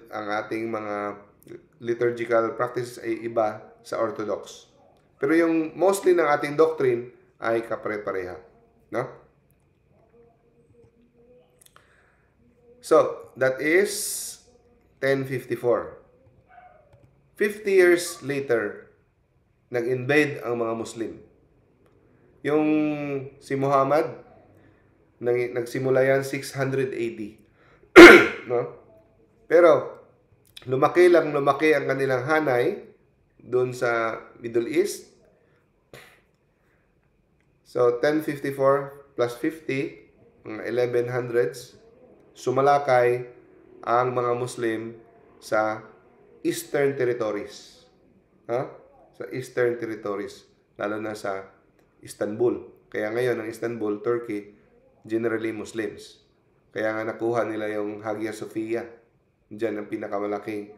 ang ating mga liturgical practices ay iba sa Orthodox. Pero yung mostly ng ating doctrine ay kapare-pareha. No? So, that is 1054. 50 years later, nag-invade ang mga Muslim. Yung si Muhammad, nagsimula yan 600 AD. No? Pero, lumaki ang kanilang hanay doon sa Middle East. So, 1054 plus 50, mga 1100s, sumalakay ang mga Muslim sa Eastern Territories. Sa Eastern Territories, lalo na sa Istanbul. Kaya ngayon, ang Istanbul, Turkey, generally Muslims. Kaya nga nakuha nila yung Hagia Sophia. Diyan ang pinakamalaking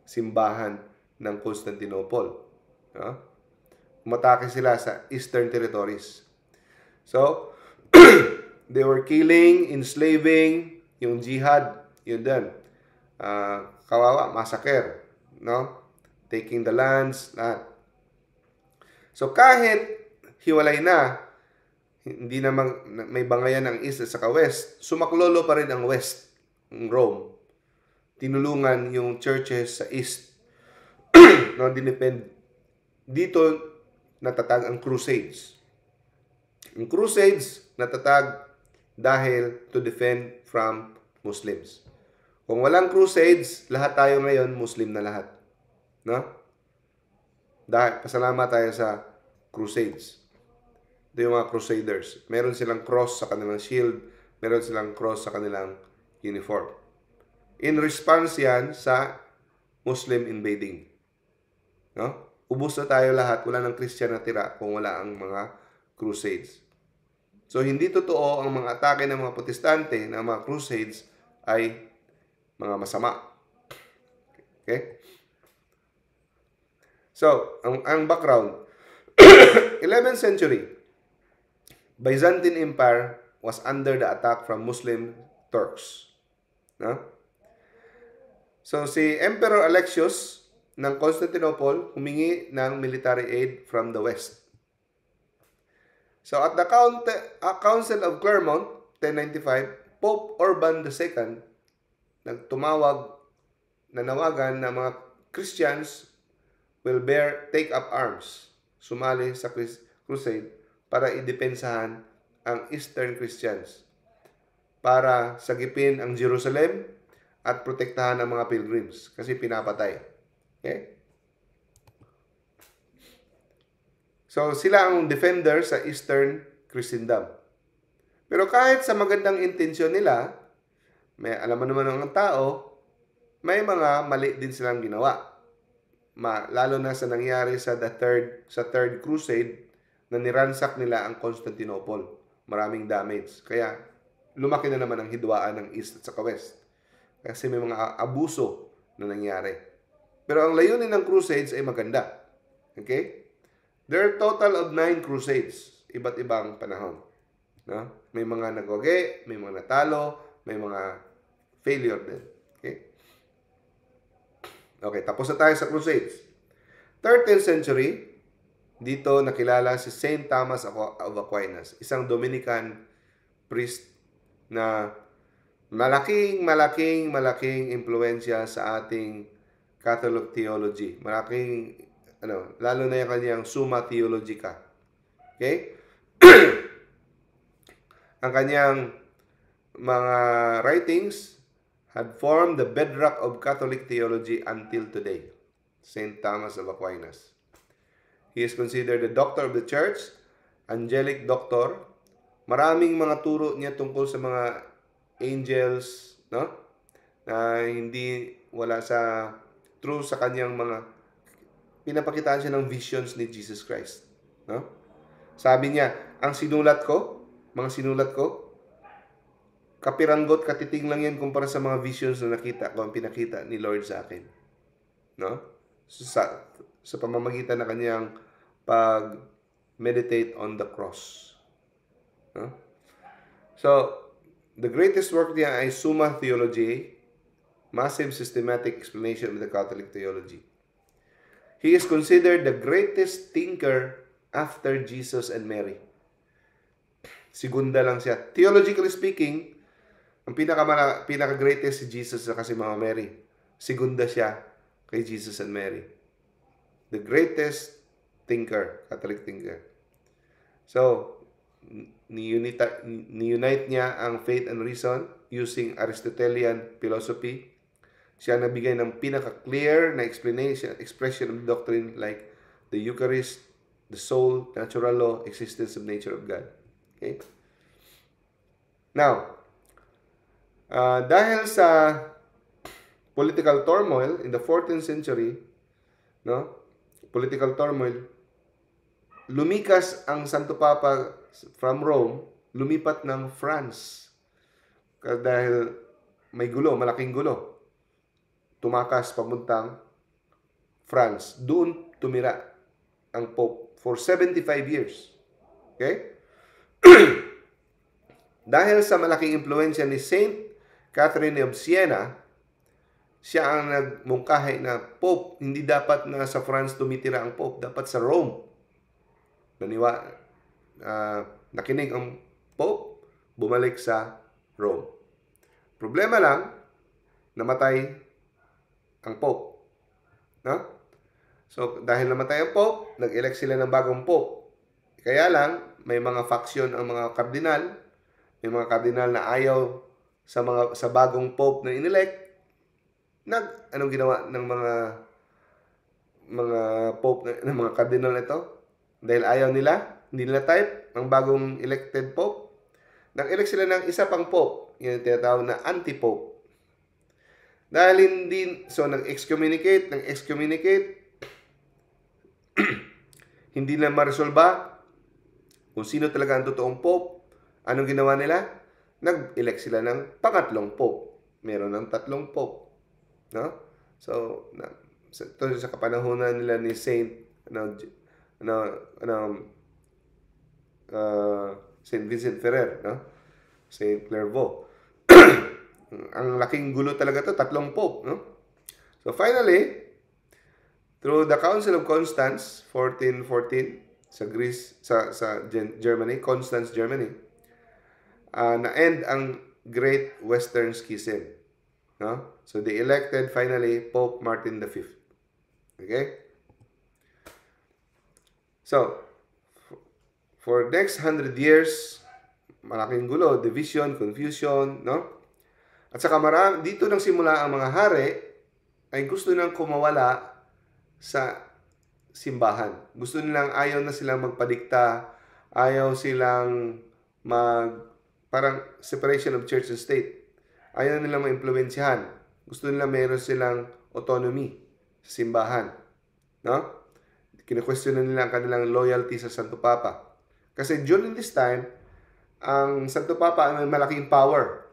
simbahan ng Constantinople. Umatake sila sa Eastern Territories. So, they were killing, enslaving, yung jihad, yun din. Kawawa, massacre, no? Taking the lands, lahat. So, kahit hiwalay na, hindi na may bangayan ang East at saka West, sumaklolo pa rin ang West, ang Rome. Tinulungan yung churches sa East. No, dito natatag ang Crusades. Ang Crusades natatag dahil to defend from Muslims. Kung walang Crusades, lahat tayo ngayon Muslim na lahat. No? Dahil pasalamat tayo sa Crusades. Ito yung mga Crusaders. Meron silang cross sa kanilang shield, meron silang cross sa kanilang uniform. In response yan sa Muslim invading. No? Ubus na tayo lahat, wala ng Christian na tira kung wala ang mga Crusades. So, hindi totoo ang mga atake ng mga Protestante ng mga Crusades ay mga masama. Okay? So, ang background, 11th century, Byzantine Empire was under the attack from Muslim Turks. No? So, si Emperor Alexius ng Constantinople humingi ng military aid from the West. So, at the Council of Clermont, 1095, Pope Urban II nanawagan na mga Christians will take up arms, sumali sa crusade para idepensahan ang Eastern Christians, para sagipin ang Jerusalem at protektahan ang mga pilgrims kasi pinapatay. Okay? So, sila ang defender sa Eastern Christendom. Pero kahit sa magandang intensyon nila, alam mo naman ng tao, may mga mali din silang ginawa. Lalo na sa nangyari sa third crusade na niransak nila ang Constantinople. Maraming damage. Kaya lumaki na naman ang hidwaan ng East at saka West. Kasi may mga abuso na nangyari. Pero ang layunin ng crusades ay maganda. Okay? There are total of 9 crusades. Iba't ibang panahon. No? May mga nagwagi, may mga natalo, may mga failure din. Okay? Okay, tapos na tayo sa Crusades. 13th century, dito nakilala si Saint Thomas of Aquinas, isang Dominican priest na malaking impluensya sa ating Catholic theology. Lalo na yung kanyang Summa Theologica. Okay? Ang kanyang mga writings had formed the bedrock of Catholic theology until today. Saint Thomas of Aquinas. He is considered the doctor of the church, angelic doctor. Maraming mga turo niya tungkol sa mga angels, no? Na hindi wala sa true sa kanyang mga pinapakitaan siya ng visions ni Jesus Christ, no? Sabi niya, mga sinulat ko, kapiranggot, katiting lang yan kumpara sa mga visions na nakita ko, ang pinakita ni Lord sa akin. No? Sa pamamagitan ng kanyang pag-meditate on the cross. No? So, the greatest work niya ay Summa Theologiae, massive systematic explanation of the Catholic theology. He is considered the greatest thinker after Jesus and Mary. Segunda lang siya. Theologically speaking, ang pinaka-greatest si Jesus at si Mama Mary. Segunda siya kay Jesus and Mary. The greatest thinker, Catholic thinker. So, ni-unite niya ang faith and reason using Aristotelian philosophy. Siya nagbigay ng pinaka-clear na expression of doctrine like the Eucharist, the soul, natural law, existence of nature of God. Okay? Now, dahil sa political turmoil in the 14th century, no? Political turmoil, lumikas ang Santo Papa from Rome, lumipat ng France. Dahil may gulo, malaking gulo. Tumakas pamuntang France. Doon tumira ang Pope for 75 years. Okay? Dahil sa malaking impluensya ni Saint Catherine of Siena, siya ang nagmungkahi na Pope, hindi dapat na sa France tumitira ang Pope, dapat sa Rome. Nakinig ang Pope, bumalik sa Rome. Problema lang, namatay ang Pope. No? So, dahil namatay ang Pope, nag-elect sila ng bagong Pope. Kaya lang, may mga faction ang mga kardinal, may mga kardinal na ayaw sa bagong Pope na inelect. Anong ginawa ng mga Pope, ng mga kardinal na ito? Dahil ayaw nila, hindi nila type ang bagong elected Pope. Nag-elect sila ng isa pang Pope, yung tinatawag na anti-Pope. Dahil nag-excommunicate, hindi na maresolba kung sino talaga ang totoong Pope. Anong ginawa nila? Nag-elect sila ng pangatlong Pope. Meron ng 3 Pope. No? So, sa kapanahunan nila ni Saint Saint Vincent Ferrer, no? Saint Clairvaux. Ang laking gulo talaga to, 3 Pope, no? So finally, through the Council of Constance, 1414, sa Greece, sa Germany, Constance, Germany, na-end ang Great Western Schism. No? So they elected finally Pope Martin V. Okay? So, for next 100 years, malaking gulo, division, confusion, no? At saka dito nang simula ang mga hari ay gusto nang kumawala sa simbahan. Gusto nilang, ayaw na silang magpadikta, ayaw silang parang separation of church and state. Ayaw nilang maimpluwensyahan. Gusto nila meron silang autonomy sa simbahan. No? Kine-question na nila ang kanilang loyalty sa Santo Papa. Kasi during this time, ang Santo Papa ay may malaking power.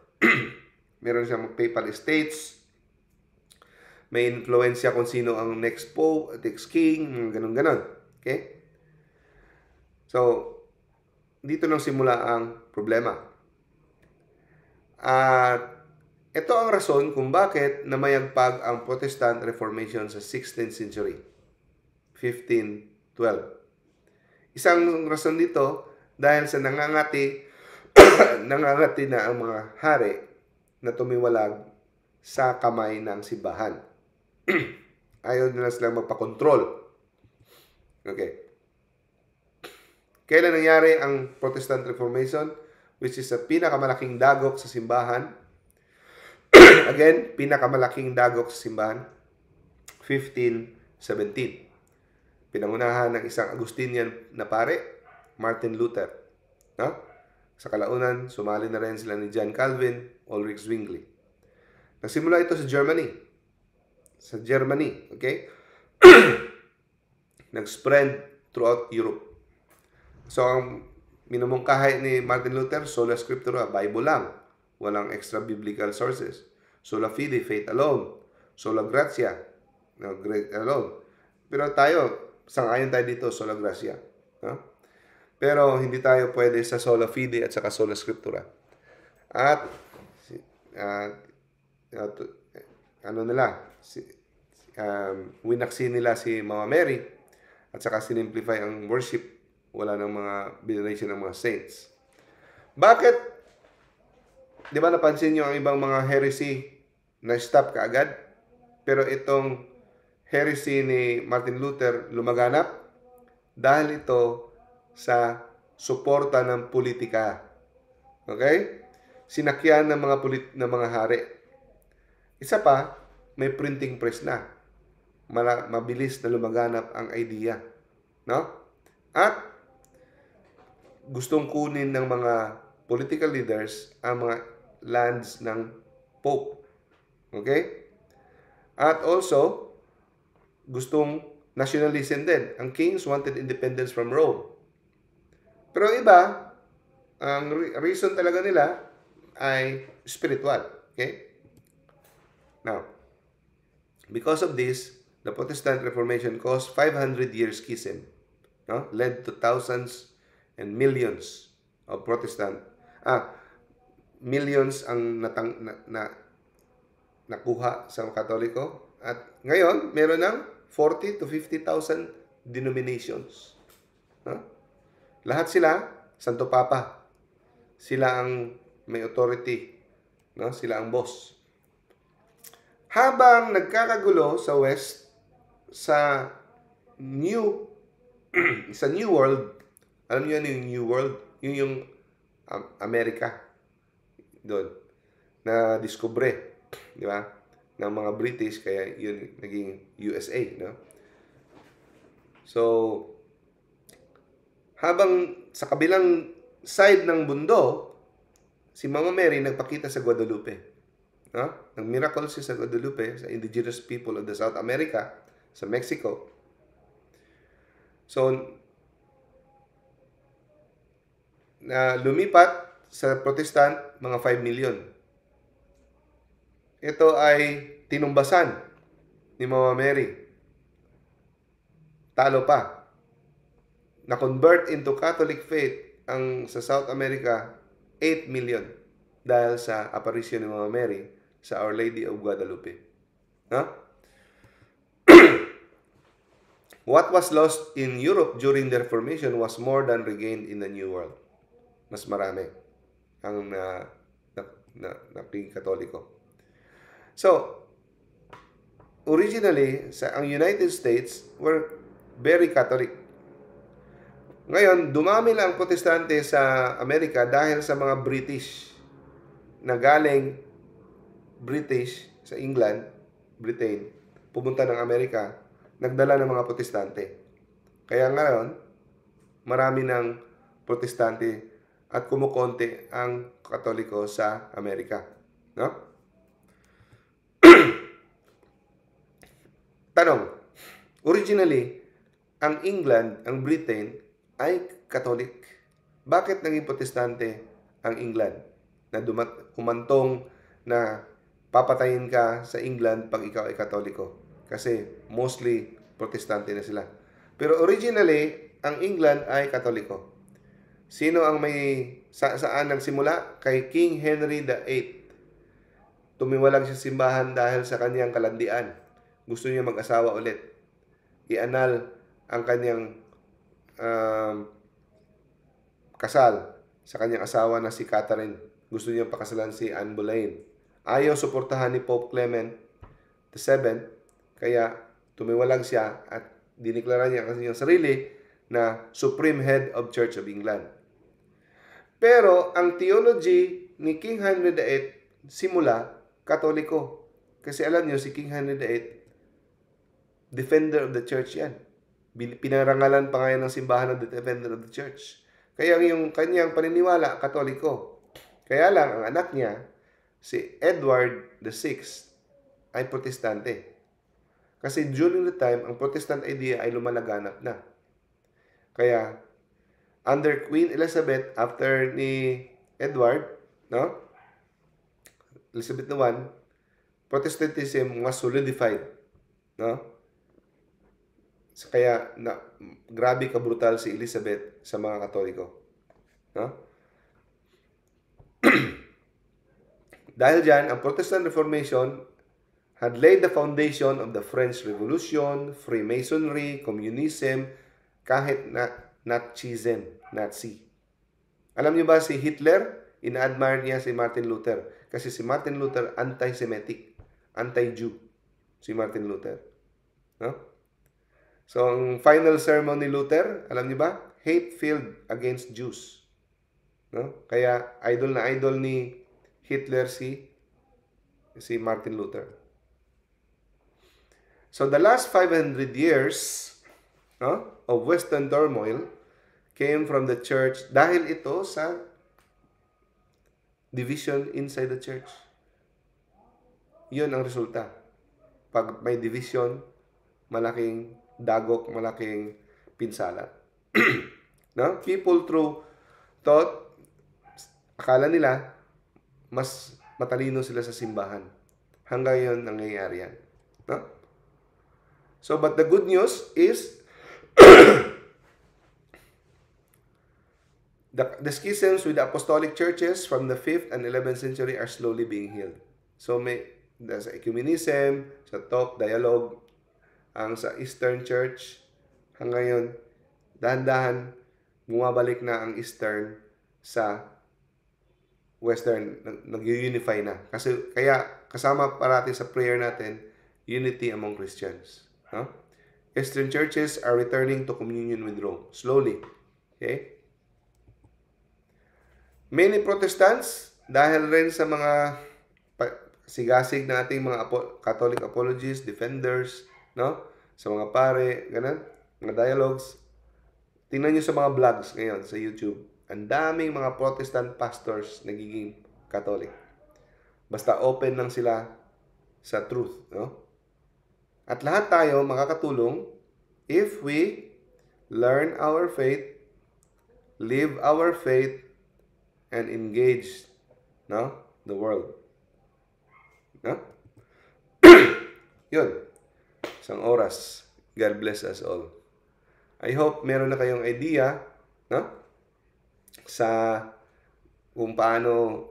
Meron siyang papal estates, may influensya kung sino ang next pope, next king, ganun-ganon. Okay? So, dito nang simula ang problema. At ito ang rason kung bakit namayagpag ang Protestant Reformation sa 16th century, 1512. Isang rason dito dahil sa nangangati na ang mga hari na tumiwalag sa kamay ng simbahan. Ayaw nila silang magpakontrol. Okay. Kailan nangyari ang Protestant Reformation? Which is sa pinakamalaking dagok sa simbahan. Again, pinakamalaking dagok sa simbahan. 1517. Pinangunahan ng isang Augustinian na pare, Martin Luther. No? Sa kalaunan, sumali na rin sila ni John Calvin, Ulrich Zwingli. Nagsimula ito sa Germany. Sa Germany, okay? Nag-spread throughout Europe. So, ang minumungkahi ni Martin Luther, sola scriptura, Bible lang. Walang extra biblical sources. Sola fide, faith alone. Sola gratia, grace alone. Pero tayo, sangayon tayo dito, sola gratia. No? Pero hindi tayo pwede sa sola fide at saka sola scriptura. At winaksi nila si Mama Mary at saka sinimplify ang worship. Wala ng mga veneration ng mga saints. Bakit? Di ba napansin nyo ang ibang mga heresy na stop kaagad? Pero itong heresy ni Martin Luther lumaganap dahil ito sa suporta ng politika. Okay? Sinakyan ng mga hari. Isa pa, may printing press na. Mabilis na lumaganap ang idea. No? At gustong kunin ng mga political leaders ang mga lands ng Pope. Okay? At also, gustong nationalism din. Ang kings wanted independence from Rome. Pero iba, ang reason talaga nila ay spiritual. Okay? Now, because of this, the Protestant Reformation caused 500 years schism, no? Led to thousands and millions of Protestant. Millions ang nakuha sa Katoliko. At ngayon, meron ng 40 to 50,000 denominations. No? Lahat sila, Santo Papa. Sila ang may authority. No? Sila ang boss. Habang nagkakagulo sa West, sa New World, alam niyo ano yung New World? Yung Amerika. Doon. Na diskubre, di ba? Ng mga British, kaya yun naging USA, no? So, habang sa kabilang side ng mundo, si Mama Mary nagpakita sa Guadalupe. No? Nag-miracle siya sa Guadalupe, sa indigenous people of the South America, sa Mexico. So, na lumipat sa Protestant, mga 5 million. Ito ay tinumbasan ni Mama Mary. Talo pa. Na-convert into Catholic faith ang sa South America, 8 million dahil sa apparition ni Mama Mary sa Our Lady of Guadalupe. No? What was lost in Europe during the Reformation was more than regained in the New World. Mas marami ang naging Katoliko. So, originally, ang United States were very Catholic. Ngayon, dumami lang ang Protestante sa Amerika dahil sa mga British na galing British sa England, Britain, pumunta ng Amerika, nagdala ng mga Protestante. Kaya ngayon, marami ng Protestante at kumukonti ang Katoliko sa Amerika. No? Tanong, originally, ang England, ang Britain, ay Katolik. Bakit naging Protestante ang England? Na humantong na papatayin ka sa England pag ikaw ay Katoliko. Kasi mostly Protestante na sila. Pero originally, ang England ay Katoliko. Sino ang saan nagsimula? Kay King Henry VIII. Tumiwalag siya simbahan dahil sa kanyang kalandian. Gusto niya mag-asawa ulit. Ianal ang kanyang kasal sa kanyang asawa na si Catherine. Gusto niya pakasalan si Anne Boleyn. Ayaw suportahan ni Pope Clement VII, kaya tumiwalag siya at diniklara niya ang kanyang sarili na Supreme Head of Church of England. Pero ang theology ni King Henry VIII simula Katoliko. Kasi alam niyo, si King Henry VIII, defender of the church yan. Pinarangalan pa ngayon ng simbahan ng defender of the church. Kaya yung kanyang paniniwala, Katoliko. Kaya lang, ang anak niya, si Edward VI, ay Protestante. Kasi during the time, ang Protestant idea ay lumalaganap na. Kaya, under Queen Elizabeth, after ni Edward, no? Elizabeth I, Protestantism was solidified. No? Kaya, grabe ka brutal si Elizabeth sa mga Katoliko. No? Dahil dyan, ang Protestant Reformation had laid the foundation of the French Revolution, Freemasonry, Communism, kahit na Nazi. Alam niyo ba si Hitler? Ina-admire niya si Martin Luther. Kasi si Martin Luther, anti-Semitic, anti-Jew. Si Martin Luther. No? So, ang final sermon ni Luther, alam niyo ba? Hate-filled against Jews. No? Kaya, idol na idol ni Hitler si Martin Luther. So the last 500 years, no, of Western turmoil came from the church dahil ito sa division inside the church. Yun ang resulta. Pag may division, malaking dagok, malaking pinsala. No? People thought, akala nila, mas matalino sila sa simbahan. Hanggang yun nangyayari yan. No? So, but the good news is, the schisms with the apostolic churches from the 5th and 11th century are slowly being healed. So, sa ecumenism, sa talk, dialogue, ang sa Eastern Church, hanggang ngayon, dahan-dahan, bumabalik na ang Eastern sa Western, nag-unify na. Kasi, kaya, kasama parati sa prayer natin, unity among Christians. No? Eastern churches are returning to communion with Rome, slowly. Okay? Many Protestants, dahil rin sa mga sigasig na ating mga Catholic apologists, defenders, no? Sa mga pare, ganun, mga dialogues. Tingnan nyo sa mga vlogs ngayon sa YouTube. Ang daming mga Protestant pastors nagiging Catholic. Basta open lang sila sa truth, no? At lahat tayo makakatulong if we learn our faith, live our faith, and engage, no, the world. No? Yun. Isang oras. God bless us all. I hope meron na kayong idea, no? Sa kung paano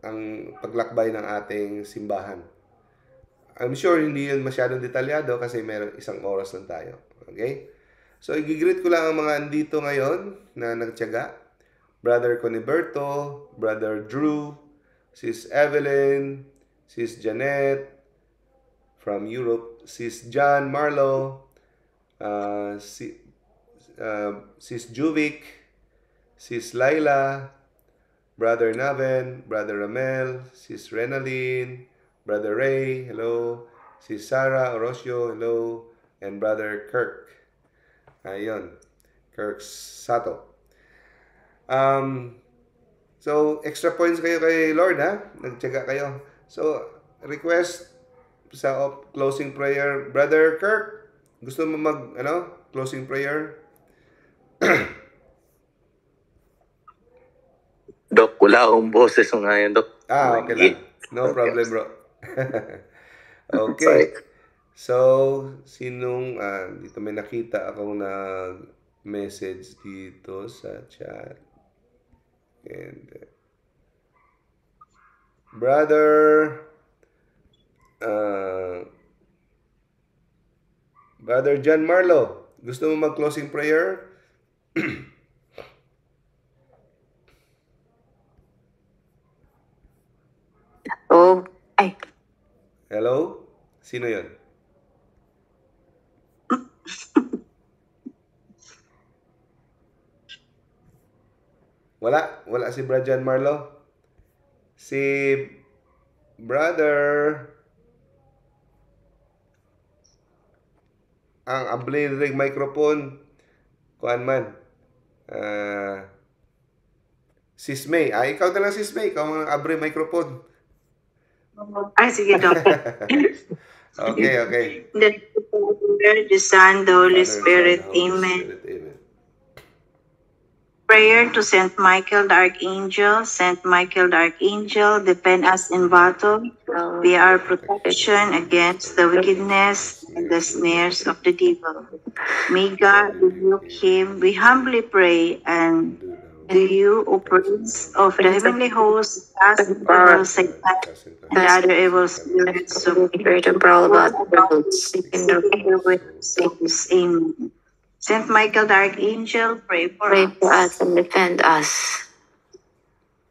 ang paglakbay ng ating simbahan. I'm sure hindi yun masyadong detalyado kasi meron isang oras lang tayo. Okay? So, i-greet ko lang ang mga andito ngayon na nagtiyaga. Brother Coniberto, Brother Drew, Sis Evelyn, Sis Janet from Europe, Sis John Marlo, Sis Juvic, Sis Laila, Brother Naven, Brother Ramel, Sis Renaline, Brother Ray, hello, Sis Sarah Orosio, hello, and Brother Kirk. Ayun, Kirk Sato. So, extra points kayo kay Lord, ha? Nagtiyaga kayo. So, request sa closing prayer. Brother Kirk, gusto mo closing prayer? Dok, wala akong boses ngayon, Dok. Okay lang. No problem, bro. Okay. So, sinong, dito may nakita akong message dito sa chat. And Brother John Marlo, gusto mo mag-closing prayer? Oh, ay. Hello? Sino yun? Wala si Brother John Marlo. Si Brother ang abli ring microphone kuan man. Sis May. Ikaw na lang, Sis May. Ikaw ang abri microphone. Ay, sige, Dok. Okay. In the name of the Father, the Son, the Holy Spirit. Amen. Prayer to Saint Michael the Archangel. Saint Michael the Archangel, defend us in battle. Be our protection against the wickedness and the snares of the devil. May God rebuke him. We humbly pray, and do you, O Prince of the heavenly host, cast out Satan and other evil spirits of Spirit and prowl about the roads. Amen. Saint Michael the Archangel, pray for us. And defend us.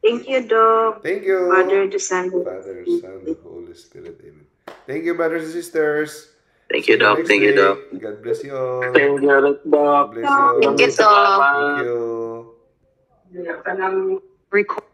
Thank you, Doc. Thank you. Father, the Son, Father, Son, the Holy Spirit. Amen. Thank you, brothers and sisters. Thank you, Doc. Next Thank you, week. Doc. God bless you all. Thank you, God Doc. bless you all. Thank you, Doc. Thank you. Salamat. Record.